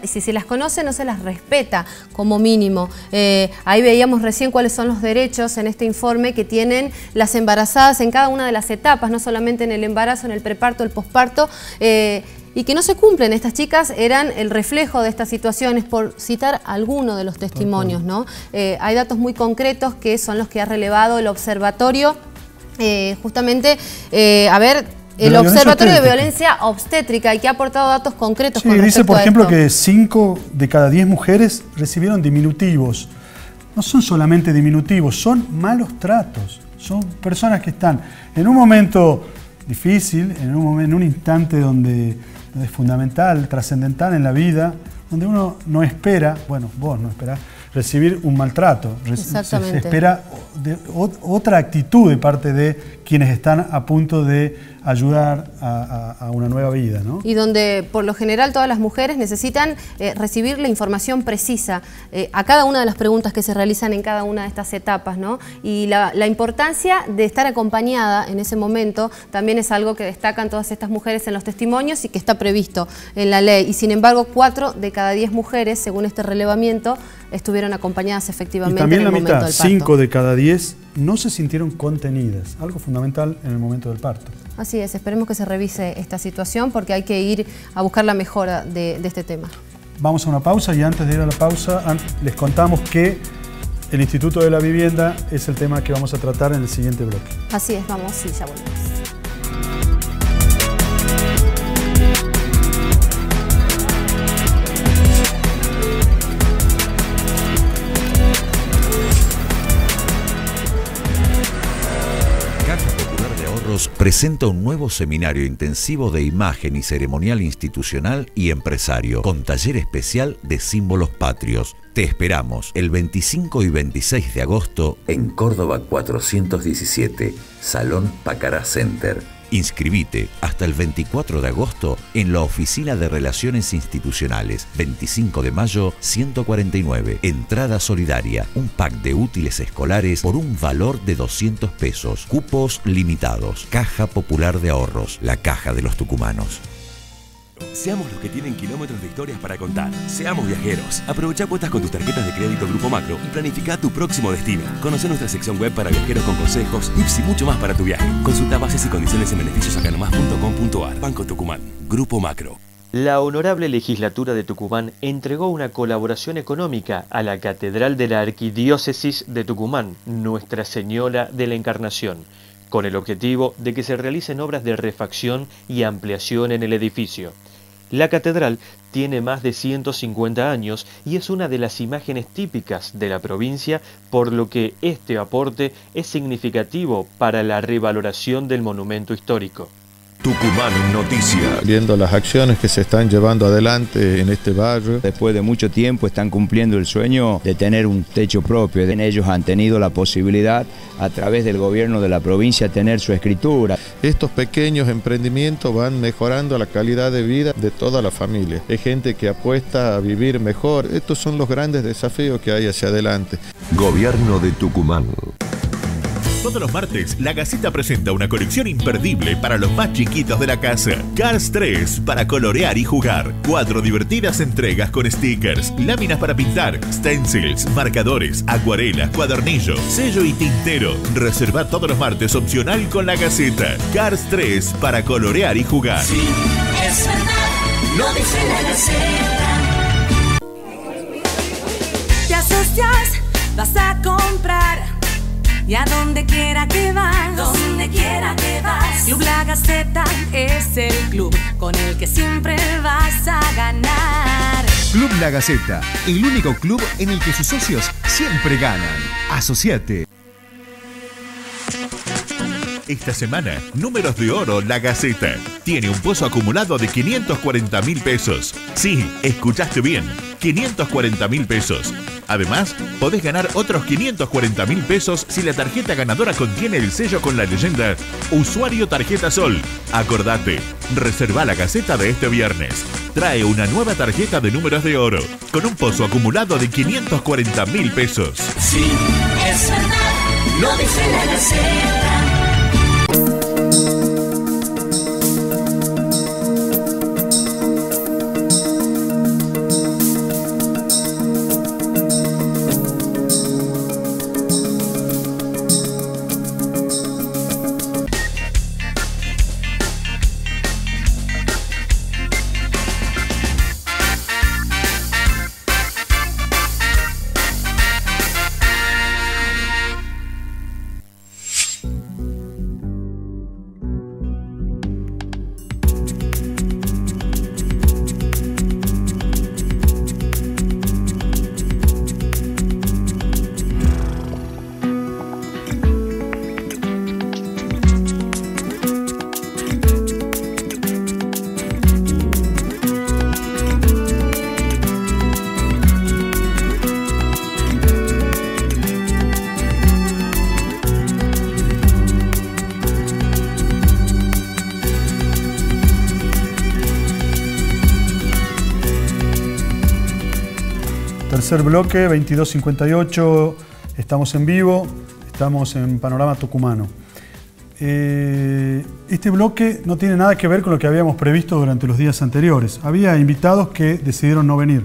si se las conoce no se las respeta como mínimo. Ahí veíamos recién cuáles son los derechos en este informe que tienen las embarazadas en cada una de las etapas, no solamente en el embarazo, en el preparto, el posparto, y que no se cumplen. Estas chicas eran el reflejo de estas situaciones, por citar alguno de los testimonios, ¿no? Hay datos muy concretos que son los que ha relevado el observatorio, justamente, el Observatorio de Violencia Obstétrica, y que ha aportado datos concretos con respecto dice, por a ejemplo, esto. que 5 de cada 10 mujeres recibieron diminutivos. No son solamente diminutivos, son malos tratos. Son personas que están en un momento difícil, en un instante donde es fundamental, trascendental en la vida, donde uno no espera, bueno, vos no esperás, recibir un maltrato. Se espera otra actitud de parte de quienes están a punto de ayudar a una nueva vida, ¿no? Y donde por lo general todas las mujeres necesitan recibir la información precisa a cada una de las preguntas que se realizan en cada una de estas etapas, ¿no? Y la importancia de estar acompañada en ese momento también es algo que destacan todas estas mujeres en los testimonios y que está previsto en la ley. Y sin embargo, 4 de cada 10 mujeres, según este relevamiento, estuvieron acompañadas efectivamente en el momento del parto. Y también la mitad, 5 de cada 10, no se sintieron contenidas, algo fundamental en el momento del parto. Así es, esperemos que se revise esta situación porque hay que ir a buscar la mejora de este tema. Vamos a una pausa y antes de ir a la pausa les contamos que el Instituto de la Vivienda es el tema que vamos a tratar en el siguiente bloque. Así es, vamos y ya volvemos. Presenta un nuevo seminario intensivo de imagen y ceremonial institucional y empresario, con taller especial de símbolos patrios. Te esperamos el 25 y 26 de agosto en Córdoba 417, Salón Pacará Center. Inscribite hasta el 24 de agosto en la Oficina de Relaciones Institucionales, 25 de mayo 149. Entrada solidaria, un pack de útiles escolares por un valor de 200 pesos. Cupos limitados. Caja Popular de Ahorros, la caja de los tucumanos. Seamos los que tienen kilómetros de historias para contar. Seamos viajeros. Aprovecha cuotas con tus tarjetas de crédito Grupo Macro y planifica tu próximo destino. Conoce nuestra sección web para viajeros con consejos, tips y mucho más para tu viaje. Consulta bases y condiciones en beneficiosacanomas.com.ar. Banco Tucumán. Grupo Macro. La Honorable Legislatura de Tucumán entregó una colaboración económica a la Catedral de la Arquidiócesis de Tucumán, Nuestra Señora de la Encarnación, con el objetivo de que se realicen obras de refacción y ampliación en el edificio. La catedral tiene más de 150 años y es una de las imágenes típicas de la provincia, por lo que este aporte es significativo para la revaloración del monumento histórico. Tucumán Noticia. Viendo las acciones que se están llevando adelante en este barrio. Después de mucho tiempo están cumpliendo el sueño de tener un techo propio. Ellos han tenido la posibilidad, a través del gobierno de la provincia, tener su escritura. Estos pequeños emprendimientos van mejorando la calidad de vida de toda la familia. Es gente que apuesta a vivir mejor. Estos son los grandes desafíos que hay hacia adelante. Gobierno de Tucumán. Todos los martes, La Gaceta presenta una colección imperdible para los más chiquitos de la casa. Cars 3 para colorear y jugar. 4 divertidas entregas con stickers, láminas para pintar, stencils, marcadores, acuarelas, cuadernillo, sello y tintero. Reserva todos los martes opcional con La Gaceta. Cars 3 para colorear y jugar. Sí, es verdad, lo dice La Gaceta. Te asocias, vas a comprar y a donde quiera que vas, donde quiera que vas. Club La Gaceta es el club con el que siempre vas a ganar. Club La Gaceta, el único club en el que sus socios siempre ganan. Asociate. Esta semana, Números de Oro La Gaceta. Tiene un pozo acumulado de 540.000 pesos. Sí, escuchaste bien, 540.000 pesos. Además, podés ganar otros 540.000 pesos si la tarjeta ganadora contiene el sello con la leyenda Usuario Tarjeta Sol. Acordate, reserva La Gaceta de este viernes. Trae una nueva tarjeta de Números de Oro con un pozo acumulado de 540.000 pesos. Sí, es verdad, lo dice La Gaceta. Tercer bloque, 22:58, estamos en vivo, estamos en Panorama Tucumano. Este bloque no tiene nada que ver con lo que habíamos previsto durante los días anteriores. Había invitados que decidieron no venir.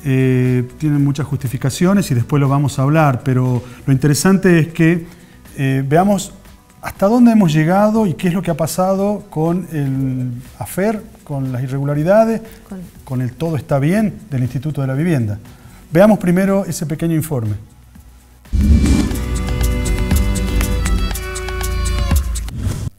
Tienen muchas justificaciones y después lo vamos a hablar, pero lo interesante es que veamos hasta dónde hemos llegado y qué es lo que ha pasado con el afer, con las irregularidades, con el todo está bien del Instituto de la Vivienda. Veamos primero ese pequeño informe.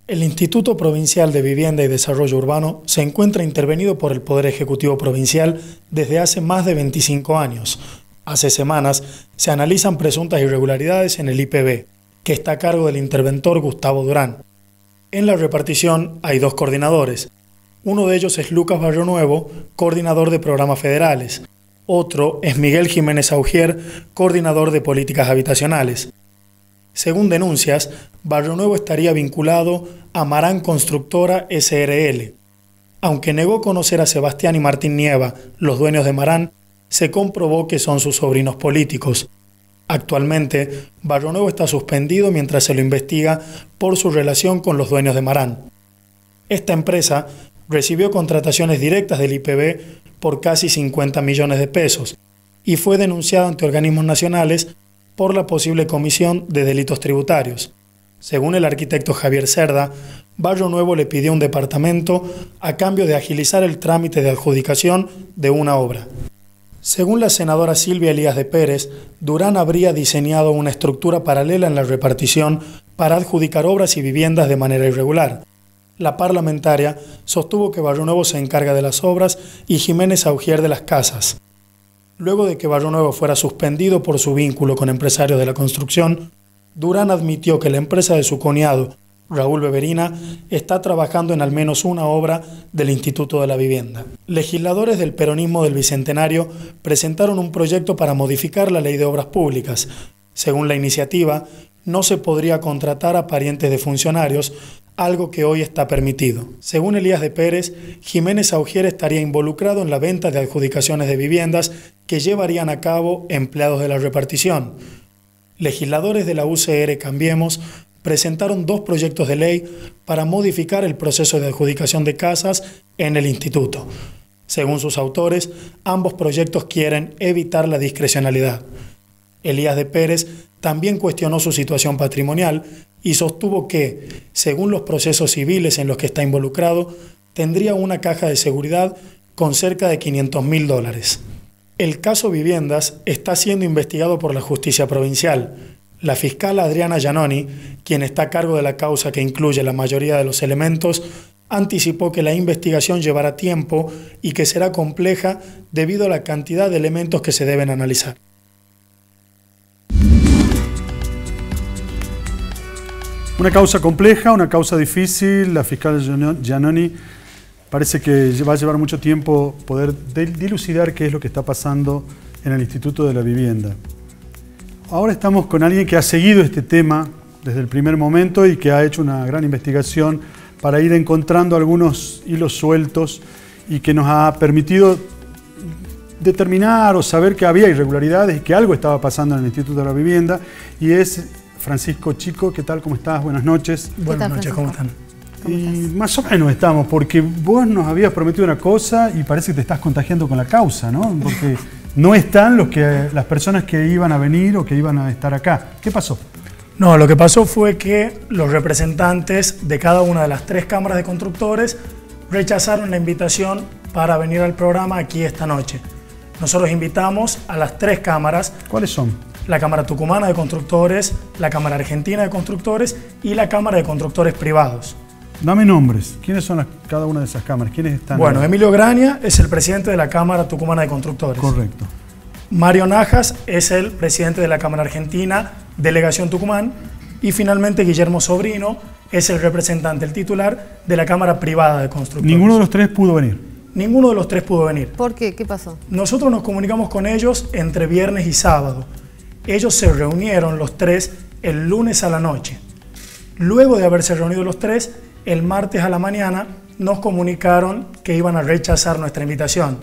El Instituto Provincial de Vivienda y Desarrollo Urbano se encuentra intervenido por el Poder Ejecutivo Provincial desde hace más de 25 años. Hace semanas se analizan presuntas irregularidades en el IPB, que está a cargo del interventor Gustavo Durán. En la repartición hay 2 coordinadores. Uno de ellos es Lucas Barrio Nuevo, coordinador de programas federales. Otro es Miguel Jiménez Augier, coordinador de políticas habitacionales. Según denuncias, Barrio Nuevo estaría vinculado a Marán Constructora SRL. Aunque negó conocer a Sebastián y Martín Nieva, los dueños de Marán, se comprobó que son sus sobrinos políticos. Actualmente, Barrio Nuevo está suspendido mientras se lo investiga por su relación con los dueños de Marán. Esta empresa recibió contrataciones directas del IPB por casi 50 millones de pesos y fue denunciada ante organismos nacionales por la posible comisión de delitos tributarios. Según el arquitecto Javier Cerda, Barrio Nuevo le pidió un departamento a cambio de agilizar el trámite de adjudicación de una obra. Según la senadora Silvia Elías de Pérez, Durán habría diseñado una estructura paralela en la repartición para adjudicar obras y viviendas de manera irregular. La parlamentaria sostuvo que Barrio Nuevo se encarga de las obras y Jiménez Augier de las casas. Luego de que Barrio Nuevo fuera suspendido por su vínculo con empresarios de la construcción, Durán admitió que la empresa de su cuñado, Raúl Beverina, está trabajando en al menos una obra del Instituto de la Vivienda. Legisladores del peronismo del Bicentenario presentaron un proyecto para modificar la Ley de Obras Públicas. Según la iniciativa, no se podría contratar a parientes de funcionarios, algo que hoy está permitido. Según Elías de Pérez, Jiménez Augier estaría involucrado en la venta de adjudicaciones de viviendas que llevarían a cabo empleados de la repartición. legisladores de la UCR Cambiemos presentaron 2 proyectos de ley para modificar el proceso de adjudicación de casas en el instituto. Según sus autores, ambos proyectos quieren evitar la discrecionalidad. Elías de Pérez también cuestionó su situación patrimonial y sostuvo que, según los procesos civiles en los que está involucrado, tendría una caja de seguridad con cerca de $500.000. El caso Viviendas está siendo investigado por la Justicia Provincial. La fiscal Adriana Giannoni, quien está a cargo de la causa que incluye la mayoría de los elementos, anticipó que la investigación llevará tiempo y que será compleja debido a la cantidad de elementos que se deben analizar. Una causa compleja, una causa difícil. La fiscal Giannoni parece que va a llevar mucho tiempo poder dilucidar qué es lo que está pasando en el Instituto de la Vivienda. Ahora estamos con alguien que ha seguido este tema desde el primer momento y que ha hecho una gran investigación para ir encontrando algunos hilos sueltos y que nos ha permitido determinar o saber que había irregularidades y que algo estaba pasando en el Instituto de la Vivienda, y es Francisco Chico. ¿Qué tal? ¿Cómo estás? Buenas noches. Buenas noches, ¿cómo están? Y más o menos estamos, porque vos nos habías prometido una cosa y parece que te estás contagiando con la causa, ¿no? Porque no están las personas que iban a venir o que iban a estar acá. ¿Qué pasó? No, lo que pasó fue que los representantes de cada una de las 3 cámaras de constructores rechazaron la invitación para venir al programa aquí esta noche. Nosotros invitamos a las 3 cámaras. ¿Cuáles son? La Cámara Tucumana de Constructores, la Cámara Argentina de Constructores y la Cámara de Constructores Privados. Dame nombres. ¿Quiénes son cada una de esas cámaras? ¿Quiénes están? Bueno, Emilio Grania es el presidente de la Cámara Tucumana de Constructores. Correcto. Mario Najas es el presidente de la Cámara Argentina, Delegación Tucumán. Y finalmente Guillermo Sobrino es el representante, el titular de la Cámara Privada de Constructores. ¿Ninguno de los 3 pudo venir? Ninguno de los 3 pudo venir. ¿Por qué? ¿Qué pasó? Nosotros nos comunicamos con ellos entre viernes y sábado. Ellos se reunieron los 3 el lunes a la noche. Luego de haberse reunido los 3, el martes a la mañana nos comunicaron que iban a rechazar nuestra invitación.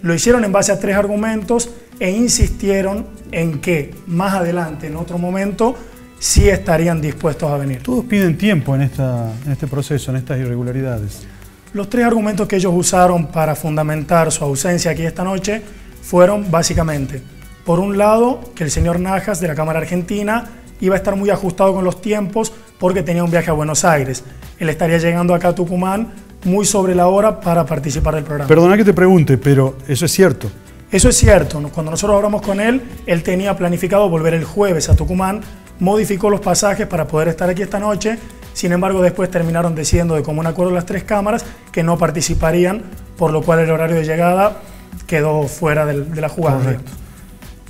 Lo hicieron en base a 3 argumentos e insistieron en que más adelante, en otro momento, sí estarían dispuestos a venir. Todos piden tiempo en este proceso, en estas irregularidades. Los 3 argumentos que ellos usaron para fundamentar su ausencia aquí esta noche fueron básicamente, por un lado, que el señor Najas de la Cámara Argentina iba a estar muy ajustado con los tiempos porque tenía un viaje a Buenos Aires. Él estaría llegando acá a Tucumán muy sobre la hora para participar del programa. Perdona que te pregunte, pero ¿eso es cierto? Eso es cierto. Cuando nosotros hablamos con él, él tenía planificado volver el jueves a Tucumán, modificó los pasajes para poder estar aquí esta noche. Sin embargo, después terminaron decidiendo de común acuerdo las 3 cámaras que no participarían, por lo cual el horario de llegada quedó fuera de la jugada. Correcto.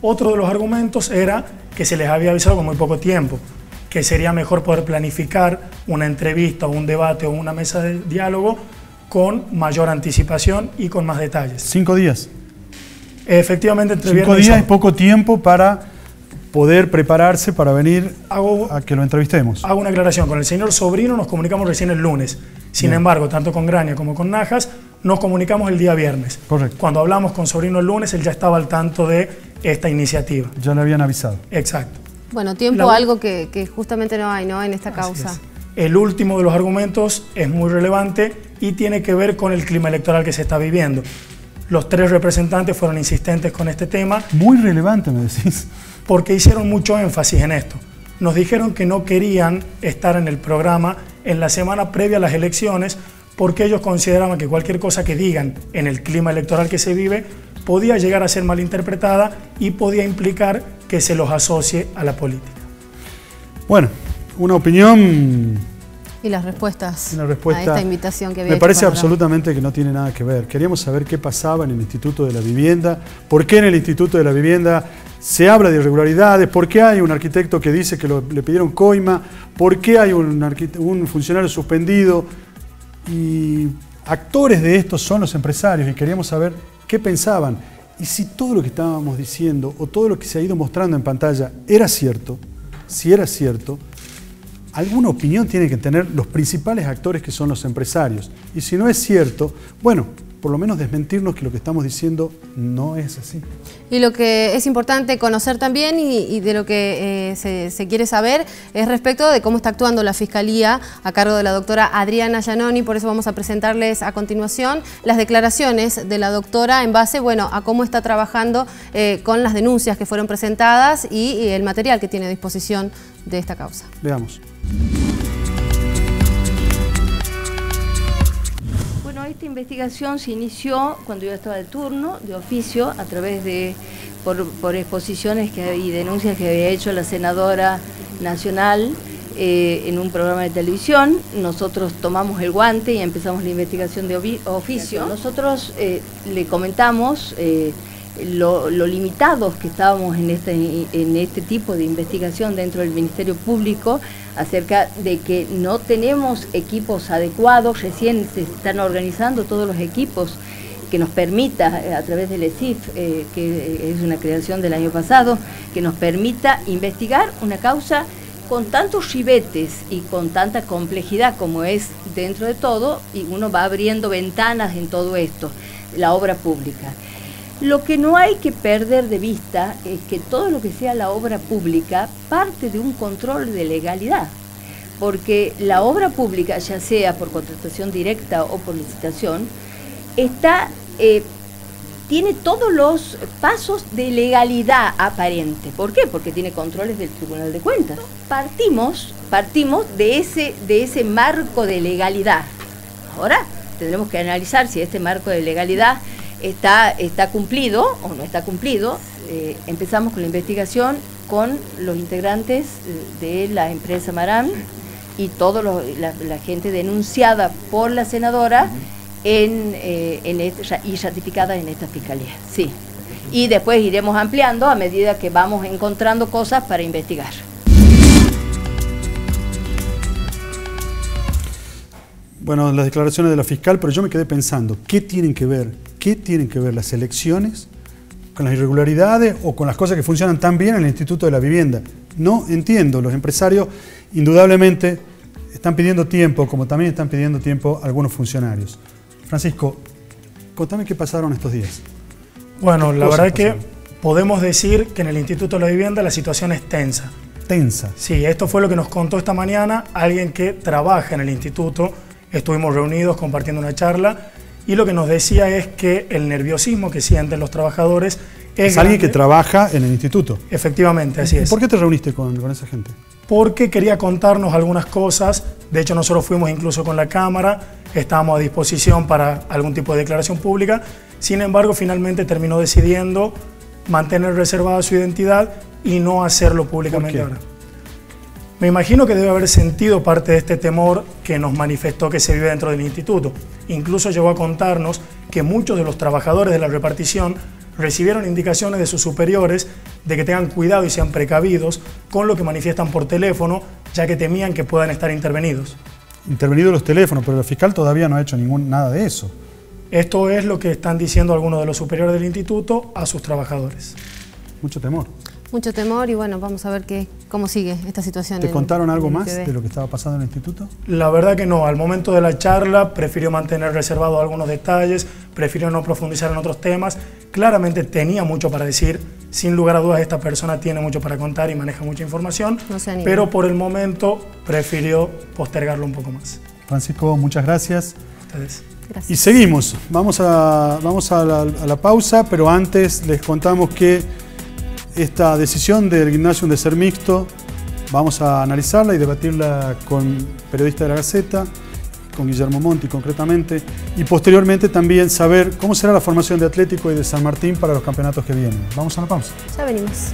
Otro de los argumentos era que se les había avisado con muy poco tiempo, que sería mejor poder planificar una entrevista o un debate o una mesa de diálogo con mayor anticipación y con más detalles. 5 días. Efectivamente, entre 5 días es poco tiempo para poder prepararse para venir a que lo entrevistemos. Hago una aclaración. Con el señor Sobrino nos comunicamos recién el lunes. Sin embargo, tanto con Grania como con Najas, nos comunicamos el día viernes. Correcto. Cuando hablamos con Sobrino el lunes, él ya estaba al tanto de esta iniciativa. Ya le habían avisado. Exacto. Bueno, tiempo, algo que justamente no hay, ¿no? En esta causa. El último de los argumentos es muy relevante y tiene que ver con el clima electoral que se está viviendo. Los 3 representantes fueron insistentes con este tema. Muy relevante, me decís. Porque hicieron mucho énfasis en esto. Nos dijeron que no querían estar en el programa en la semana previa a las elecciones porque ellos consideraban que cualquier cosa que digan en el clima electoral que se vive podía llegar a ser malinterpretada y podía implicar que se los asocie a la política. Bueno, una opinión... Y las respuestas a esta invitación que había me hecho parece para absolutamente que no tiene nada que ver. Queríamos saber qué pasaba en el Instituto de la Vivienda, por qué en el Instituto de la Vivienda se habla de irregularidades, por qué hay un arquitecto que dice que le pidieron coima, por qué hay un funcionario suspendido. Y actores de esto son los empresarios y queríamos saber qué pensaban. Y si todo lo que estábamos diciendo o todo lo que se ha ido mostrando en pantalla era cierto, si era cierto, alguna opinión tienen que tener los principales actores que son los empresarios. Y si no es cierto, bueno, por lo menos desmentirnos que lo que estamos diciendo no es así. Y lo que es importante conocer también y de lo que se quiere saber es respecto de cómo está actuando la Fiscalía a cargo de la doctora Adriana Giannoni. Por eso vamos a presentarles a continuación las declaraciones de la doctora en base, bueno, a cómo está trabajando con las denuncias que fueron presentadas y el material que tiene a disposición de esta causa. Veamos. Esta investigación se inició cuando yo estaba de turno, de oficio, a través de, por exposiciones y denuncias que había hecho la senadora nacional en un programa de televisión. Nosotros tomamos el guante y empezamos la investigación de oficio. Nosotros le comentamos lo limitados que estábamos en este tipo de investigación dentro del Ministerio Público, acerca de que no tenemos equipos adecuados. Recién se están organizando todos los equipos que nos permita, a través del ESIF, que es una creación del año pasado, que nos permita investigar una causa con tantos ribetes y con tanta complejidad como es dentro de todo, y uno va abriendo ventanas en todo esto, la obra pública. Lo que no hay que perder de vista es que todo lo que sea la obra pública parte de un control de legalidad, porque la obra pública, ya sea por contratación directa o por licitación, tiene todos los pasos de legalidad aparente. ¿Por qué? Porque tiene controles del Tribunal de Cuentas. Partimos de ese marco de legalidad. Ahora tendremos que analizar si este marco de legalidad está cumplido o no está cumplido. Empezamos con la investigación con los integrantes de la empresa Maram y toda la gente denunciada por la senadora y ratificada en esta fiscalía. Sí. Y después iremos ampliando a medida que vamos encontrando cosas para investigar. Bueno, las declaraciones de la fiscal, pero yo me quedé pensando, ¿qué tienen que ver las elecciones con las irregularidades o con las cosas que funcionan tan bien en el Instituto de la Vivienda? No entiendo. Los empresarios indudablemente están pidiendo tiempo, como también están pidiendo tiempo algunos funcionarios. Francisco, contame qué pasaron estos días. Bueno, la verdad es que podemos decir que en el Instituto de la Vivienda la situación es tensa. ¿Tensa? Sí, esto fue lo que nos contó esta mañana alguien que trabaja en el instituto. Estuvimos reunidos compartiendo una charla y lo que nos decía es que el nerviosismo que sienten los trabajadores es alguien que trabaja en el instituto. Efectivamente, así es. ¿Por qué te reuniste con esa gente? Porque quería contarnos algunas cosas. De hecho, nosotros fuimos incluso con la cámara, estábamos a disposición para algún tipo de declaración pública. Sin embargo, finalmente terminó decidiendo mantener reservada su identidad y no hacerlo públicamente ahora. Me imagino que debe haber sentido parte de este temor que nos manifestó que se vive dentro del instituto. Incluso llegó a contarnos que muchos de los trabajadores de la repartición recibieron indicaciones de sus superiores de que tengan cuidado y sean precavidos con lo que manifiestan por teléfono, ya que temían que puedan estar intervenidos. Intervenidos los teléfonos, pero el fiscal todavía no ha hecho nada de eso. Esto es lo que están diciendo algunos de los superiores del instituto a sus trabajadores. Mucho temor. Mucho temor y bueno, vamos a ver cómo sigue esta situación. ¿Te contaron algo más de lo que estaba pasando en el instituto? La verdad que no. Al momento de la charla prefirió mantener reservados algunos detalles, prefirió no profundizar en otros temas. Claramente tenía mucho para decir. Sin lugar a dudas, esta persona tiene mucho para contar y maneja mucha información, pero por el momento prefirió postergarlo un poco más. Francisco, muchas gracias. Ustedes. Gracias. Y seguimos. Vamos a la pausa, pero antes les contamos que esta decisión del gimnasio de ser mixto vamos a analizarla y debatirla con periodistas de La Gaceta, con Guillermo Monti concretamente, y posteriormente también saber cómo será la formación de Atlético y de San Martín para los campeonatos que vienen. Vamos a la pausa. Ya venimos.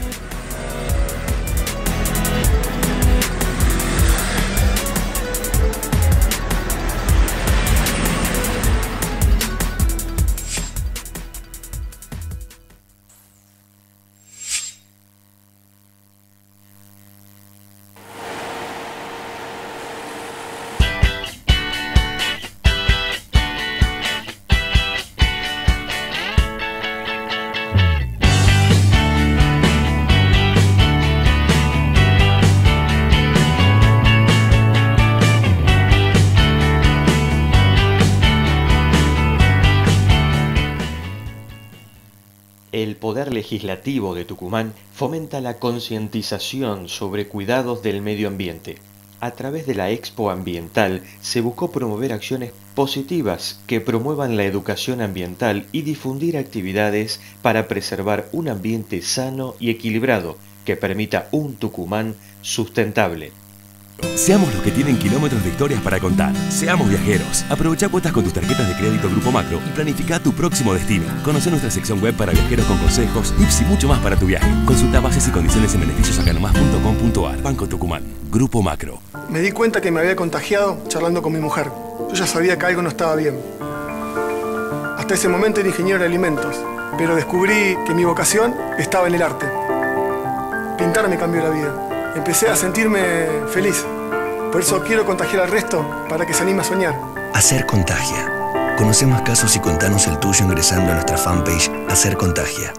Poder Legislativo de Tucumán fomenta la concientización sobre cuidados del medio ambiente. A través de la Expo Ambiental se buscó promover acciones positivas que promuevan la educación ambiental y difundir actividades para preservar un ambiente sano y equilibrado que permita un Tucumán sustentable. Seamos los que tienen kilómetros de historias para contar. Seamos viajeros. Aprovecha cuotas con tus tarjetas de crédito Grupo Macro y planifica tu próximo destino. Conoce nuestra sección web para viajeros con consejos, tips y mucho más para tu viaje. Consulta bases y condiciones en beneficiosacanomas.com.ar. Banco Tucumán. Grupo Macro. Me di cuenta que me había contagiado charlando con mi mujer. Yo ya sabía que algo no estaba bien. Hasta ese momento era ingeniero de alimentos, pero descubrí que mi vocación estaba en el arte. Pintar me cambió la vida. Empecé a sentirme feliz. Por eso quiero contagiar al resto para que se anime a soñar. Hacer Contagia. Conoce más casos y contanos el tuyo ingresando a nuestra fanpage Hacer Contagia.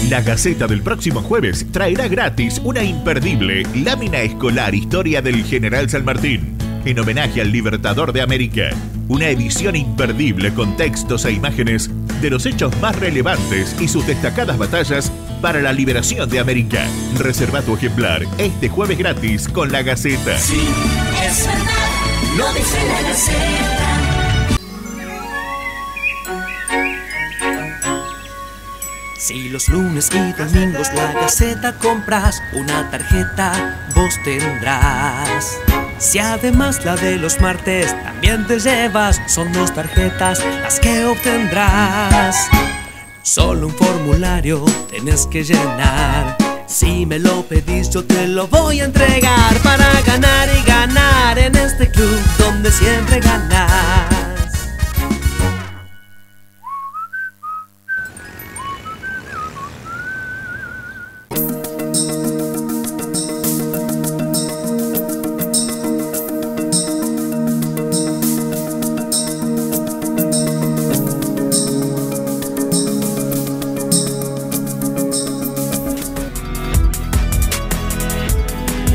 La Gaceta del próximo jueves traerá gratis una imperdible lámina escolar Historia del General San Martín, en homenaje al Libertador de América. Una edición imperdible con textos e imágenes de los hechos más relevantes y sus destacadas batallas para la liberación de América. Reserva tu ejemplar este jueves gratis con La Gaceta. Sí, es verdad, lo dice La Gaceta. Si los lunes y domingos La Gaceta compras, una tarjeta vos tendrás. Si además la de los martes también te llevas, son 2 tarjetas las que obtendrás. Solo un formulario tenés que llenar. Si me lo pedís yo te lo voy a entregar, para ganar y ganar en este club donde siempre ganas.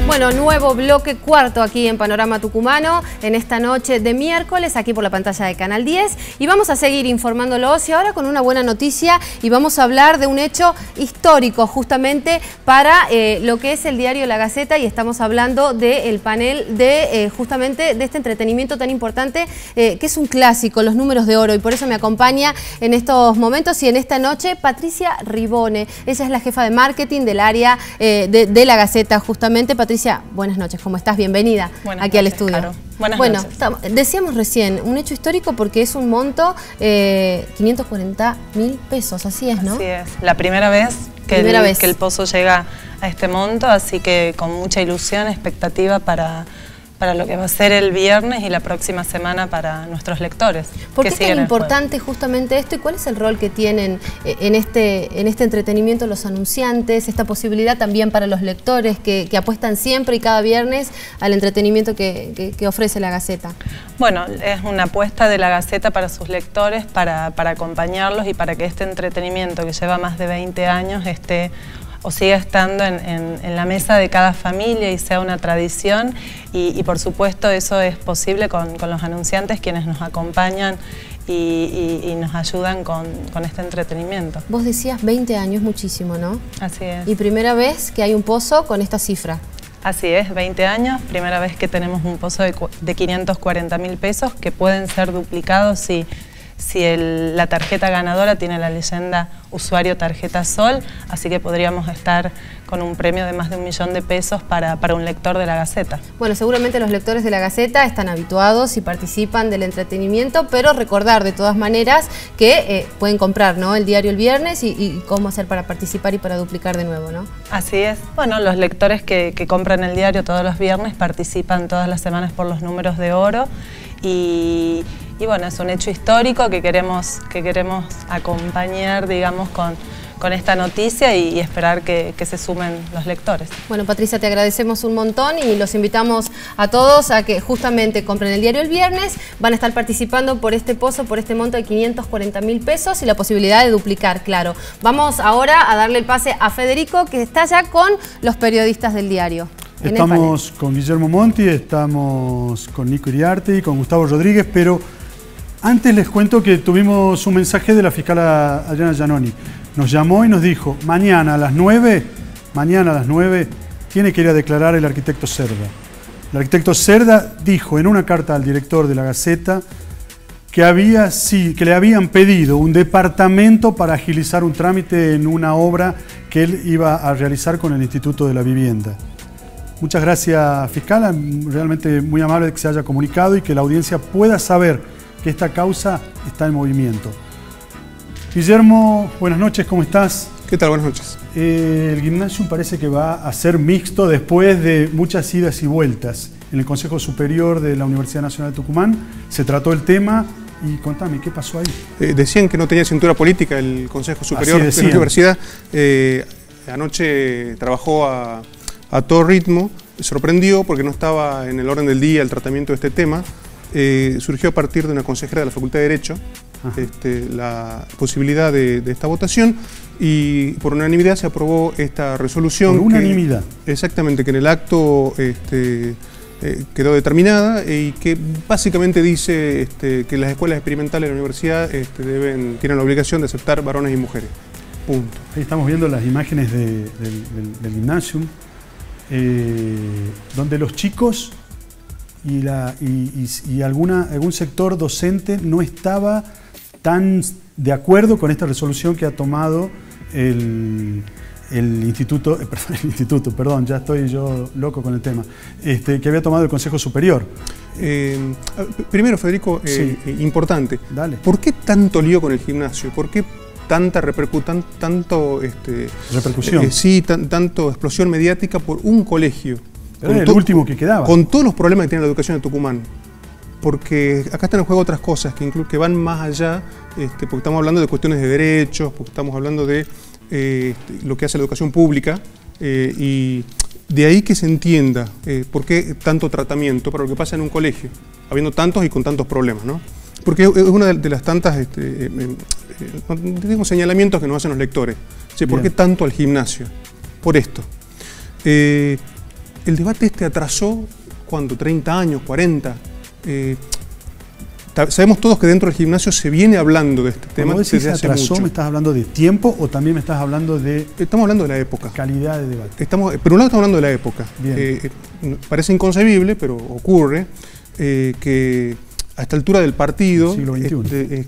Bueno, nuevo bloque cuarto aquí en Panorama Tucumano, en esta noche de miércoles, aquí por la pantalla de Canal 10. Y vamos a seguir informándolos y ahora con una buena noticia, y vamos a hablar de un hecho histórico justamente para lo que es el diario La Gaceta, y estamos hablando del panel de justamente de este entretenimiento tan importante que es un clásico, los números de oro, y por eso me acompaña en estos momentos y en esta noche Patricia Ribone. Ella es la jefa de marketing del área de La Gaceta justamente. Patricia, buenas noches, ¿cómo estás? Bienvenida aquí al estudio. Caro. Buenas noches. Decíamos recién, un hecho histórico porque es un monto 540.000 pesos, así es, ¿no? Así es, la primera vez que el pozo llega a este monto, así que con mucha ilusión, expectativa para lo que va a ser el viernes y la próxima semana para nuestros lectores. ¿Por qué es tan importante justamente esto y cuál es el rol que tienen en este entretenimiento los anunciantes, esta posibilidad también para los lectores que apuestan siempre y cada viernes al entretenimiento que ofrece La Gaceta? Bueno, es una apuesta de La Gaceta para sus lectores, para acompañarlos y para que este entretenimiento que lleva más de 20 años esté o siga estando en la mesa de cada familia y sea una tradición, y por supuesto eso es posible con los anunciantes, quienes nos acompañan y nos ayudan con este entretenimiento. Vos decías 20 años, muchísimo, ¿no? Así es. Y primera vez que hay un pozo con esta cifra. Así es, 20 años, primera vez que tenemos un pozo de 540.000 pesos que pueden ser duplicados si la tarjeta ganadora tiene la leyenda usuario tarjeta Sol, así que podríamos estar con un premio de más de 1 millón de pesos para un lector de La Gaceta. Bueno, seguramente los lectores de La Gaceta están habituados y participan del entretenimiento, pero recordar de todas maneras que pueden comprar, ¿no?, el diario el viernes y cómo hacer para participar y para duplicar de nuevo, ¿no? Así es. Bueno, los lectores que compran el diario todos los viernes participan todas las semanas por los números de oro, y bueno, es un hecho histórico que queremos acompañar, digamos, con esta noticia y esperar que se sumen los lectores. Bueno, Patricia, te agradecemos un montón y los invitamos a todos a que justamente compren el diario el viernes. Van a estar participando por este pozo, por este monto de 540.000 pesos y la posibilidad de duplicar, claro. Vamos ahora a darle el pase a Federico, que está ya con los periodistas del diario. Estamos con Guillermo Monti, estamos con Nico Iriarte y con Gustavo Rodríguez, pero antes les cuento que tuvimos un mensaje de la fiscal Adriana Giannoni. nos llamó y nos dijo, mañana a las 9, tiene que ir a declarar el arquitecto Cerda. El arquitecto Cerda dijo en una carta al director de la Gaceta que le habían pedido un departamento para agilizar un trámite en una obra que él iba a realizar con el Instituto de la Vivienda. Muchas gracias, fiscal, realmente muy amable de que se haya comunicado y que la audiencia pueda saber que esta causa está en movimiento. Guillermo, buenas noches, ¿cómo estás? ¿Qué tal? Buenas noches. El gimnasio parece que va a ser mixto después de muchas idas y vueltas. En el Consejo Superior de la Universidad Nacional de Tucumán se trató el tema y contame, ¿qué pasó ahí? Decían que no tenía cintura política el Consejo Superior de la Universidad. Anoche trabajó a todo ritmo, sorprendió porque no estaba en el orden del día el tratamiento de este tema. Surgió a partir de una consejera de la Facultad de Derecho la posibilidad de esta votación y por unanimidad se aprobó esta resolución. ¿Por unanimidad? Exactamente, que en el acto quedó determinada y que básicamente dice que las escuelas experimentales de la universidad tienen la obligación de aceptar varones y mujeres. Punto. Ahí estamos viendo las imágenes del gimnasium, donde los chicos y algún sector docente no estaba tan de acuerdo con esta resolución que ha tomado el instituto, ya estoy yo loco con el tema, que había tomado el Consejo Superior. Primero, Federico, importante, dale. ¿Por qué tanto lío con el gimnasio? ¿Por qué tanta repercusión? Tanto explosión mediática por un colegio? Era el último que quedaba. Con todos los problemas que tiene la educación de Tucumán. Porque acá están en juego otras cosas que van más allá, porque estamos hablando de cuestiones de derechos, porque estamos hablando de lo que hace la educación pública, y de ahí que se entienda por qué tanto tratamiento para lo que pasa en un colegio, habiendo tantos y con tantos problemas, ¿no? Porque es una de las tantas señalamientos que nos hacen los lectores. ¿Por qué tanto al gimnasio? Por esto. El debate atrasó, ¿cuánto? 30 años, 40. Sabemos todos que dentro del gimnasio se viene hablando de este tema desde hace mucho. ¿Me estás hablando de tiempo o también me estás hablando de...? Estamos hablando de la época. Calidad de debate. Por un lado estamos hablando de la época. Parece inconcebible, pero ocurre que a esta altura del partido, siglo XXI.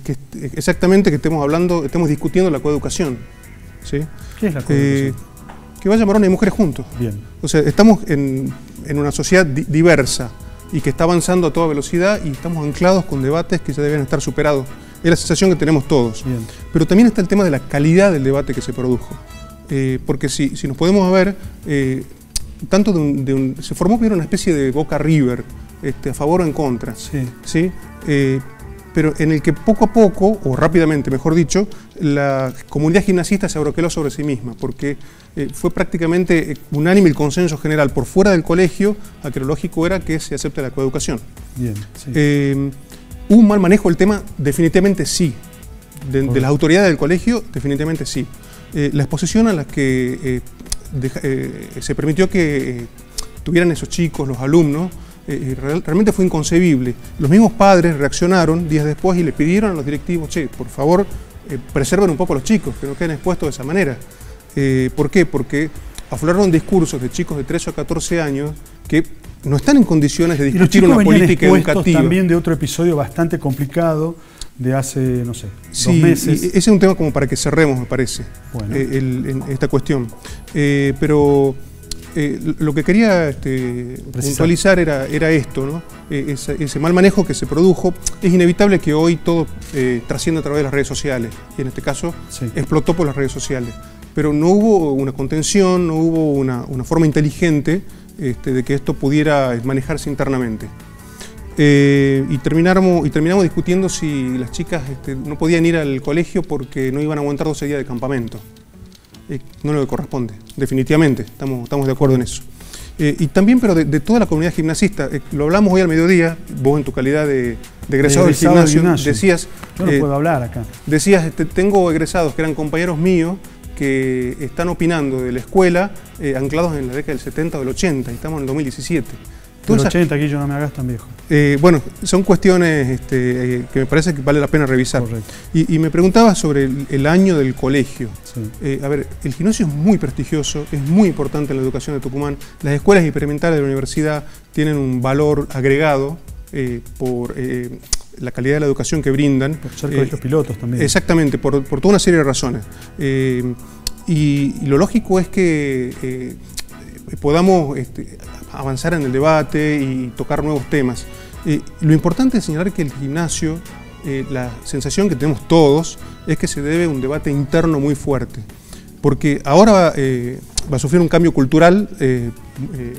Exactamente, que estemos discutiendo la coeducación. ¿Sí? ¿Qué es la coeducación? Que vayan varones y mujeres juntos. Bien. O sea, estamos en una sociedad diversa y que está avanzando a toda velocidad y estamos anclados con debates que ya deben estar superados. Es la sensación que tenemos todos. Bien. Pero también está el tema de la calidad del debate que se produjo. Porque si nos podemos ver, se formó primero una especie de Boca River, a favor o en contra. ¿Sí? Pero en el que poco a poco, o rápidamente mejor dicho, la comunidad gimnasista se abroqueló sobre sí misma, porque fue prácticamente unánime el consenso general por fuera del colegio a que lo lógico era que se acepte la coeducación. Bien, ¿Hubo un mal manejo del tema? Definitivamente sí. De las autoridades del colegio, definitivamente sí. La exposición a la que se permitió que tuvieran esos chicos, los alumnos, realmente fue inconcebible. Los mismos padres reaccionaron días después y le pidieron a los directivos, por favor, preserven un poco a los chicos, que no queden expuestos de esa manera. ¿Por qué? Porque afloraron discursos de chicos de 13 o 14 años que no están en condiciones de discutir una política educativa. También de otro episodio bastante complicado de hace, no sé, 2 meses. Ese es un tema como para que cerremos, me parece, esta cuestión. Pero lo que quería puntualizar era esto, ¿no? Ese mal manejo que se produjo. Es inevitable que hoy todo trascienda a través de las redes sociales, y en este caso explotó por las redes sociales. Pero no hubo una contención, no hubo una forma inteligente de que esto pudiera manejarse internamente. Y terminamos discutiendo si las chicas no podían ir al colegio porque no iban a aguantar 12 días de campamento. No le corresponde, definitivamente, estamos de acuerdo en eso. Y también, pero de toda la comunidad gimnasista, lo hablamos hoy al mediodía, vos en tu calidad de egresado del gimnasio, decías... Yo no puedo hablar acá. Decías, tengo egresados que eran compañeros míos que están opinando de la escuela anclados en la década del 70 o del 80, y estamos en el 2017. Del 80, aquí yo no me hagas tan viejo. Bueno, son cuestiones que me parece que vale la pena revisar. Y me preguntaba sobre el año del colegio. Sí. A ver, el gimnasio es muy prestigioso, es muy importante en la educación de Tucumán. Las escuelas experimentales de la universidad tienen un valor agregado por la calidad de la educación que brindan. Por ser colegios pilotos también. Exactamente, por toda una serie de razones. Y lo lógico es que podamos avanzar en el debate y tocar nuevos temas. Lo importante es señalar que el gimnasio, la sensación que tenemos todos, es que se debe a un debate interno muy fuerte. Porque ahora va a sufrir un cambio cultural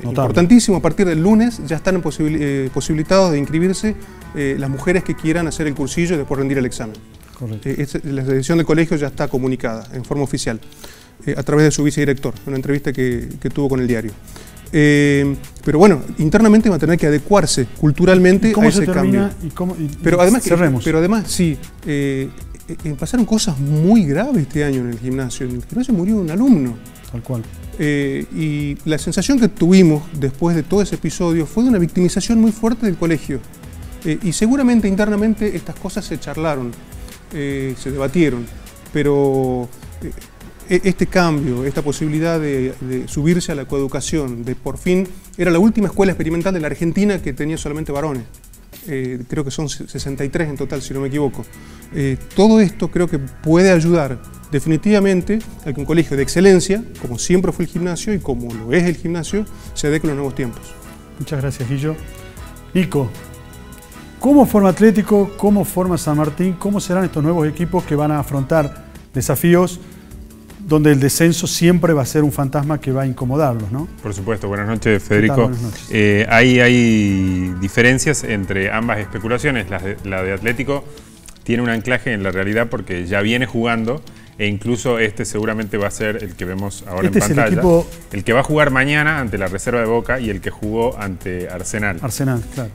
importantísimo. A partir del lunes ya están posibilitados de inscribirse las mujeres que quieran hacer el cursillo y después rendir el examen. La dirección del colegio ya está comunicada en forma oficial a través de su vicedirector, en una entrevista que tuvo con el diario. Pero bueno, internamente va a tener que adecuarse culturalmente a ese cambio. Pero además, sí, pasaron cosas muy graves este año en el gimnasio. En el gimnasio murió un alumno. Tal cual. Y la sensación que tuvimos después de todo ese episodio fue de una victimización muy fuerte del colegio. Y seguramente internamente estas cosas se charlaron, se debatieron, pero este cambio, esta posibilidad de subirse a la coeducación, de por fin, era la última escuela experimental de la Argentina que tenía solamente varones. Creo que son 63 en total, si no me equivoco. Todo esto creo que puede ayudar definitivamente a que un colegio de excelencia, como siempre fue el gimnasio y como lo es el gimnasio, se adecue a los nuevos tiempos. Muchas gracias, Guillo. Nico, ¿cómo forma Atlético? ¿Cómo forma San Martín? ¿Cómo serán estos nuevos equipos que van a afrontar desafíos donde el descenso siempre va a ser un fantasma que va a incomodarlos, ¿no? Por supuesto. Buenas noches, Federico. Buenas noches. Hay diferencias entre ambas especulaciones. La de Atlético tiene un anclaje en la realidad porque ya viene jugando e incluso seguramente va a ser el que vemos ahora en pantalla. El que va a jugar mañana ante la reserva de Boca y el que jugó ante Arsenal. Arsenal, claro.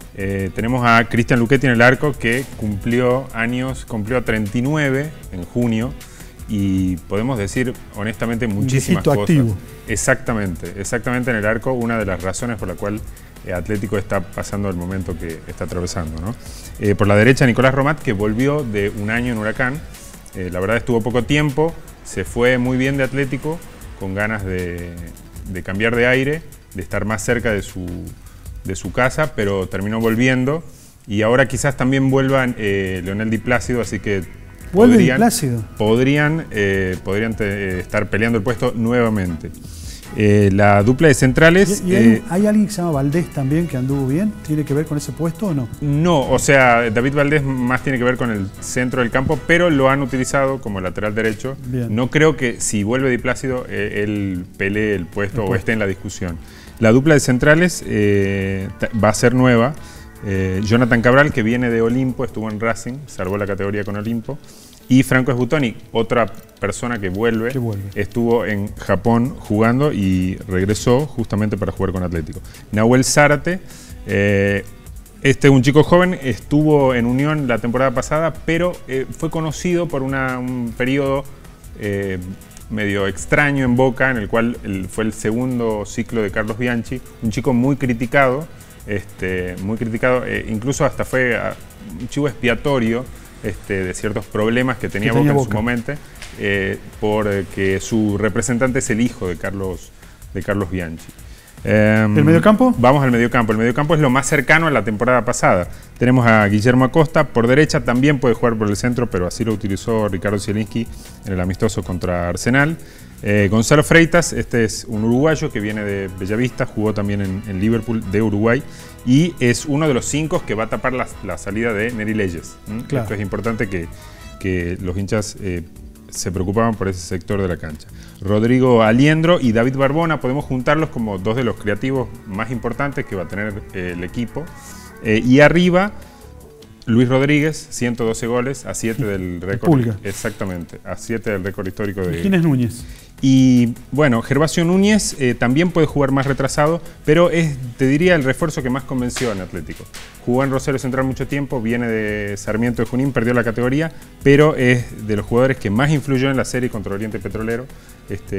Tenemos a Cristian Luchetti en el arco que cumplió a 39 en junio. Y podemos decir honestamente muchísimas cosas. Activo. Exactamente en el arco, una de las razones por la cual Atlético está pasando el momento que está atravesando, ¿no? Por la derecha Nicolás Romat, que volvió de un año en Huracán. La verdad estuvo poco tiempo, se fue muy bien de Atlético, con ganas de cambiar de aire, de estar más cerca de su casa, pero terminó volviendo. Y ahora quizás también vuelva Leonel Di Plácido, así que podrían estar peleando el puesto nuevamente. La dupla de centrales... ¿Hay alguien que se llama Valdés también que anduvo bien? ¿Tiene que ver con ese puesto o no? No, o sea, David Valdés más tiene que ver con el centro del campo, pero lo han utilizado como lateral derecho. Bien. No creo que si vuelve Di Plácido él pelee el puesto o esté en la discusión. La dupla de centrales va a ser nueva. Jonathan Cabral, que viene de Olimpo, estuvo en Racing, salvó la categoría con Olimpo. Y Franco Sbutoni, otra persona que vuelve, estuvo en Japón jugando y regresó justamente para jugar con Atlético. Nahuel Zárate, un chico joven, estuvo en Unión la temporada pasada, pero fue conocido por un periodo medio extraño en Boca, en el cual fue el segundo ciclo de Carlos Bianchi, un chico muy criticado, incluso hasta fue un chivo expiatorio de ciertos problemas que tenía Boca en su momento, porque su representante es el hijo de Carlos Bianchi. ¿El mediocampo? Vamos al mediocampo. El mediocampo es lo más cercano a la temporada pasada. Tenemos a Guillermo Acosta por derecha, también puede jugar por el centro, pero así lo utilizó Ricardo Zielinski en el amistoso contra Arsenal. Gonzalo Freitas, es un uruguayo que viene de Bellavista, jugó también en Liverpool de Uruguay y es uno de los 5 que va a tapar la salida de Neri Leyes. Claro. Esto es importante que los hinchas se preocupaban por ese sector de la cancha. Rodrigo Aliendro y David Barbona podemos juntarlos como dos de los creativos más importantes que va a tener el equipo. Y arriba, Luis Rodríguez, 112 goles, a 7 del récord. Pulga. Exactamente, a 7 del récord histórico de... ¿Quién es Núñez? Y bueno, Gervasio Núñez también puede jugar más retrasado, pero te diría, el refuerzo que más convenció en Atlético. Jugó en Rosario Central mucho tiempo, viene de Sarmiento de Junín, perdió la categoría, pero es de los jugadores que más influyó en la serie contra Oriente Petrolero,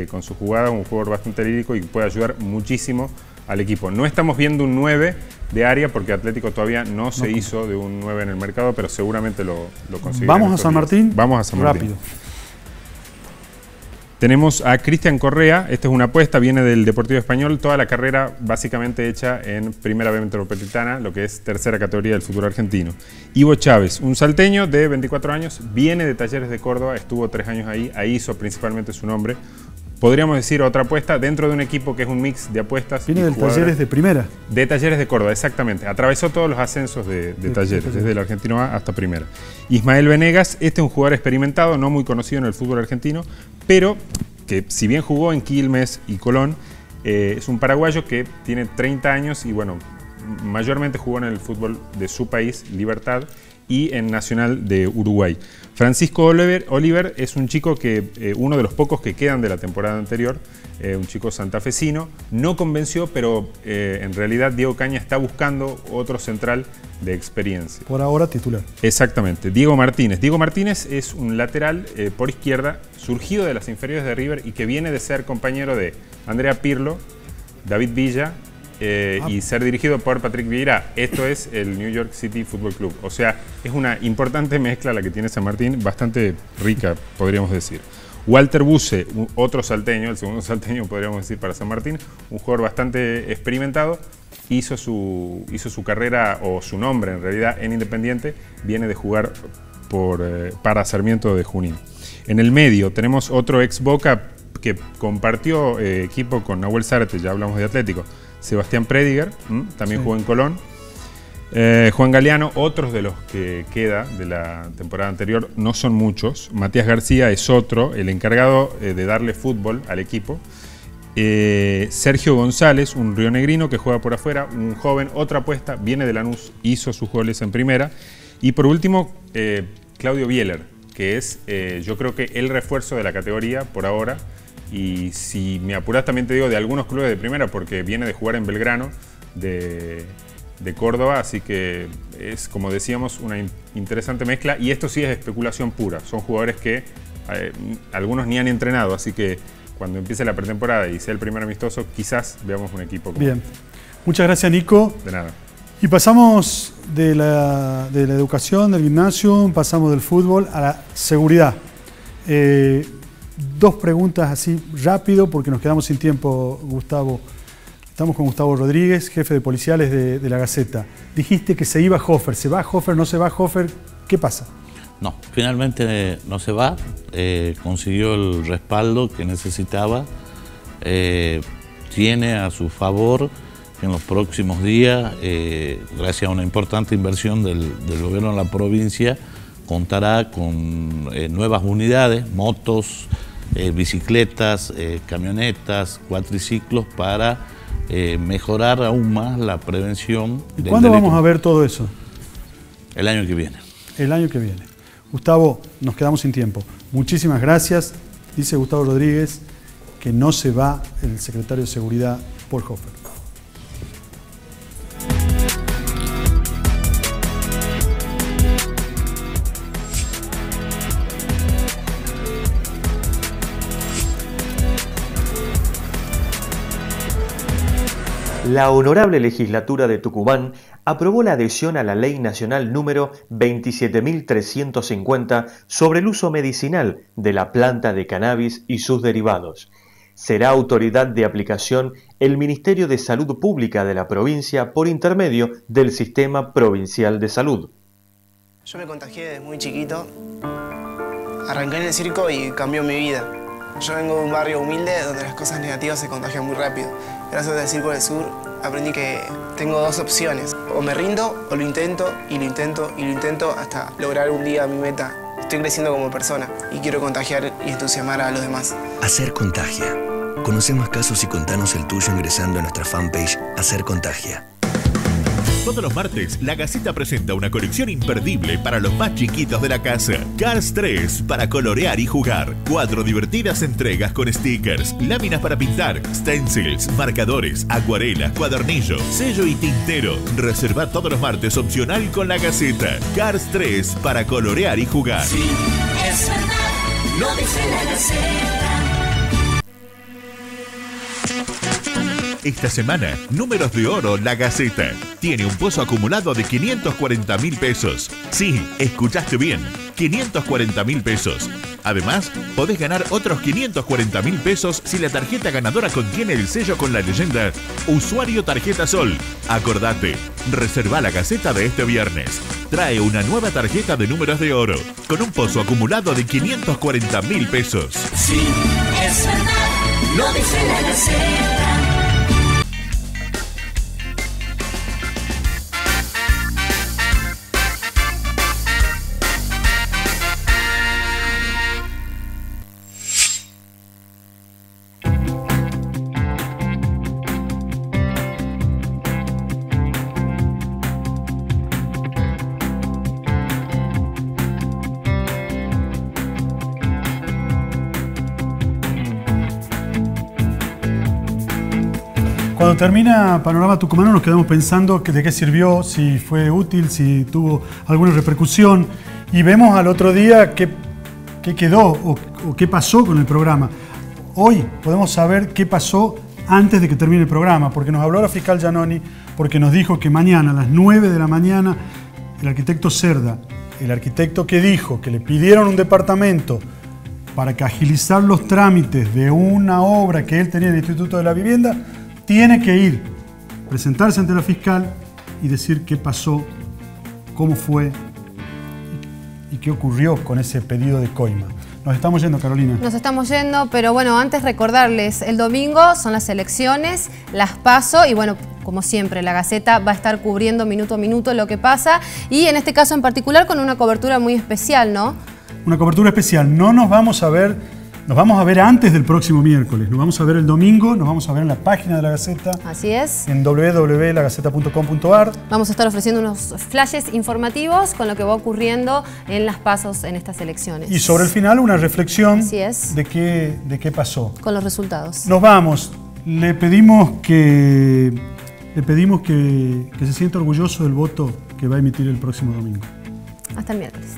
con su jugada, un jugador bastante lírico y puede ayudar muchísimo al equipo. No estamos viendo un 9 de área porque Atlético todavía no se hizo de un 9 en el mercado, pero seguramente lo conseguirá. ¿Vamos a San Martín? Vamos a San Martín. Rápido. Tenemos a Cristian Correa, esta es una apuesta, viene del Deportivo Español, toda la carrera básicamente hecha en Primera B Metropolitana, lo que es tercera categoría del fútbol argentino. Ivo Chávez, un salteño de 24 años, viene de Talleres de Córdoba, estuvo 3 años ahí hizo principalmente su nombre. Podríamos decir otra apuesta dentro de un equipo que es un mix de apuestas. Viene del Talleres de Primera. De Talleres de Córdoba, exactamente. Atravesó todos los ascensos de Talleres, desde el Argentino A hasta Primera. Ismael Venegas, este es un jugador experimentado, no muy conocido en el fútbol argentino, pero que si bien jugó en Quilmes y Colón, es un paraguayo que tiene 30 años y bueno, mayormente jugó en el fútbol de su país, Libertad, y en Nacional de Uruguay. Francisco Oliver es un chico que, uno de los pocos que quedan de la temporada anterior, un chico santafesino, no convenció, pero en realidad Diego Caña está buscando otro central de experiencia. Por ahora titular. Exactamente. Diego Martínez. Diego Martínez es un lateral por izquierda, surgido de las inferiores de River y que viene de ser compañero de Andrea Pirlo, David Villa, y ser dirigido por Patrick Vieira. Esto es el New York City Football Club. O sea, es una importante mezcla la que tiene San Martín, bastante rica, podríamos decir. Walter Buse, otro salteño, el segundo salteño podríamos decir para San Martín, un jugador bastante experimentado, hizo su carrera, o su nombre en realidad, en Independiente, viene de jugar para Sarmiento de Junín. En el medio tenemos otro ex Boca que compartió equipo con Nahuel Zárate, ya hablamos de Atlético, Sebastián Prediger, también jugó en Colón. Juan Galeano, otros de los que queda de la temporada anterior, no son muchos. Matías García es otro, el encargado de darle fútbol al equipo. Sergio González, un rionegrino que juega por afuera, un joven, otra apuesta, viene de Lanús, hizo sus goles en Primera. Y por último, Claudio Bieler, que es yo creo que el refuerzo de la categoría por ahora. Y si me apuras también te digo de algunos clubes de Primera, porque viene de jugar en Belgrano de Córdoba, así que es, como decíamos, una interesante mezcla. Y esto sí es especulación pura, son jugadores que algunos ni han entrenado, así que cuando empiece la pretemporada y sea el primer amistoso, quizás veamos un equipo como... Bien, muchas gracias, Nico. De nada. Y pasamos de la educación, del gimnasio, pasamos del fútbol a la seguridad. Dos preguntas así rápido porque nos quedamos sin tiempo, Gustavo. Estamos con Gustavo Rodríguez, jefe de policiales de La Gaceta. Dijiste que se iba Hofer. ¿Se va Hofer? ¿No se va Hofer? ¿Qué pasa? No, finalmente no se va. Consiguió el respaldo que necesitaba. Tiene a su favor que en los próximos días, gracias a una importante inversión del gobierno de la provincia, contará con nuevas unidades, motos, bicicletas, camionetas, cuatriciclos para mejorar aún más la prevención. ¿Y cuándo vamos a ver todo eso? El año que viene. El año que viene. Gustavo, nos quedamos sin tiempo. Muchísimas gracias. Dice Gustavo Rodríguez que no se va el secretario de Seguridad por Hofer. La Honorable Legislatura de Tucumán aprobó la adhesión a la Ley Nacional número 27.350 sobre el uso medicinal de la planta de cannabis y sus derivados. Será autoridad de aplicación el Ministerio de Salud Pública de la provincia por intermedio del Sistema Provincial de Salud. Yo me contagié desde muy chiquito, arranqué en el circo y cambió mi vida. Yo vengo de un barrio humilde donde las cosas negativas se contagian muy rápido. Gracias al Circo del Sur aprendí que tengo dos opciones. O me rindo o lo intento y lo intento y lo intento hasta lograr un día mi meta. Estoy creciendo como persona y quiero contagiar y entusiasmar a los demás. Hacer Contagia. Conoce más casos y contanos el tuyo ingresando a nuestra fanpage Hacer Contagia. Todos los martes, La Gaceta presenta una colección imperdible para los más chiquitos de la casa. Cars 3 para colorear y jugar. 4 divertidas entregas con stickers, láminas para pintar, stencils, marcadores, acuarelas, cuadernillo, sello y tintero. Reserva todos los martes opcional con La Gaceta. Cars 3 para colorear y jugar. Sí, es verdad, lo dice La Gaceta. Esta semana, Números de Oro La Gaceta. Tiene un pozo acumulado de 540.000 pesos. Sí, escuchaste bien, 540.000 pesos. Además, podés ganar otros 540.000 pesos si la tarjeta ganadora contiene el sello con la leyenda Usuario Tarjeta Sol. Acordate, reserva la Gaceta de este viernes. Trae una nueva tarjeta de Números de Oro con un pozo acumulado de 540.000 pesos. Sí, es verdad, lo dice la Gaceta. Cuando termina Panorama Tucumano nos quedamos pensando de qué sirvió, si fue útil, si tuvo alguna repercusión, y vemos al otro día qué quedó o qué pasó con el programa. Hoy podemos saber qué pasó antes de que termine el programa, porque nos habló la fiscal Giannoni, porque nos dijo que mañana a las 9 de la mañana el arquitecto Cerda, el arquitecto que dijo que le pidieron un departamento para que agilizar los trámites de una obra que él tenía en el Instituto de la Vivienda, tiene que ir, presentarse ante la fiscal y decir qué pasó, cómo fue y qué ocurrió con ese pedido de coima. Nos estamos yendo, Carolina. Nos estamos yendo, pero bueno, antes recordarles, el domingo son las elecciones, las PASO y bueno, como siempre, la Gaceta va a estar cubriendo minuto a minuto lo que pasa y en este caso en particular con una cobertura muy especial, ¿no? Una cobertura especial. No nos vamos a ver... Nos vamos a ver antes del próximo miércoles, nos vamos a ver el domingo, nos vamos a ver en la página de La Gaceta. Así es. En www.lagaceta.com.ar. Vamos a estar ofreciendo unos flashes informativos con lo que va ocurriendo en las PASOs en estas elecciones. Y sobre el final una reflexión Así es. de qué pasó. Con los resultados. Nos vamos. Le pedimos que se sienta orgulloso del voto que va a emitir el próximo domingo. Hasta el miércoles.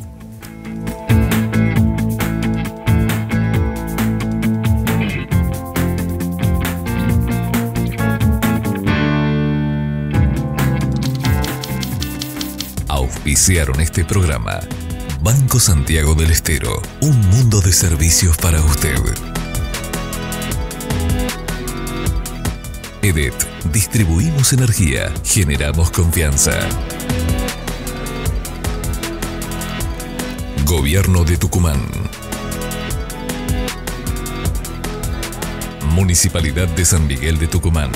Auspiciaron este programa Banco Santiago del Estero, un mundo de servicios para usted. EDET, distribuimos energía, generamos confianza. Gobierno de Tucumán. Municipalidad de San Miguel de Tucumán.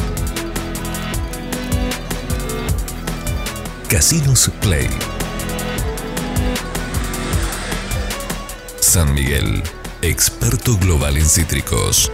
Casinos Play. San Miguel, experto global en cítricos.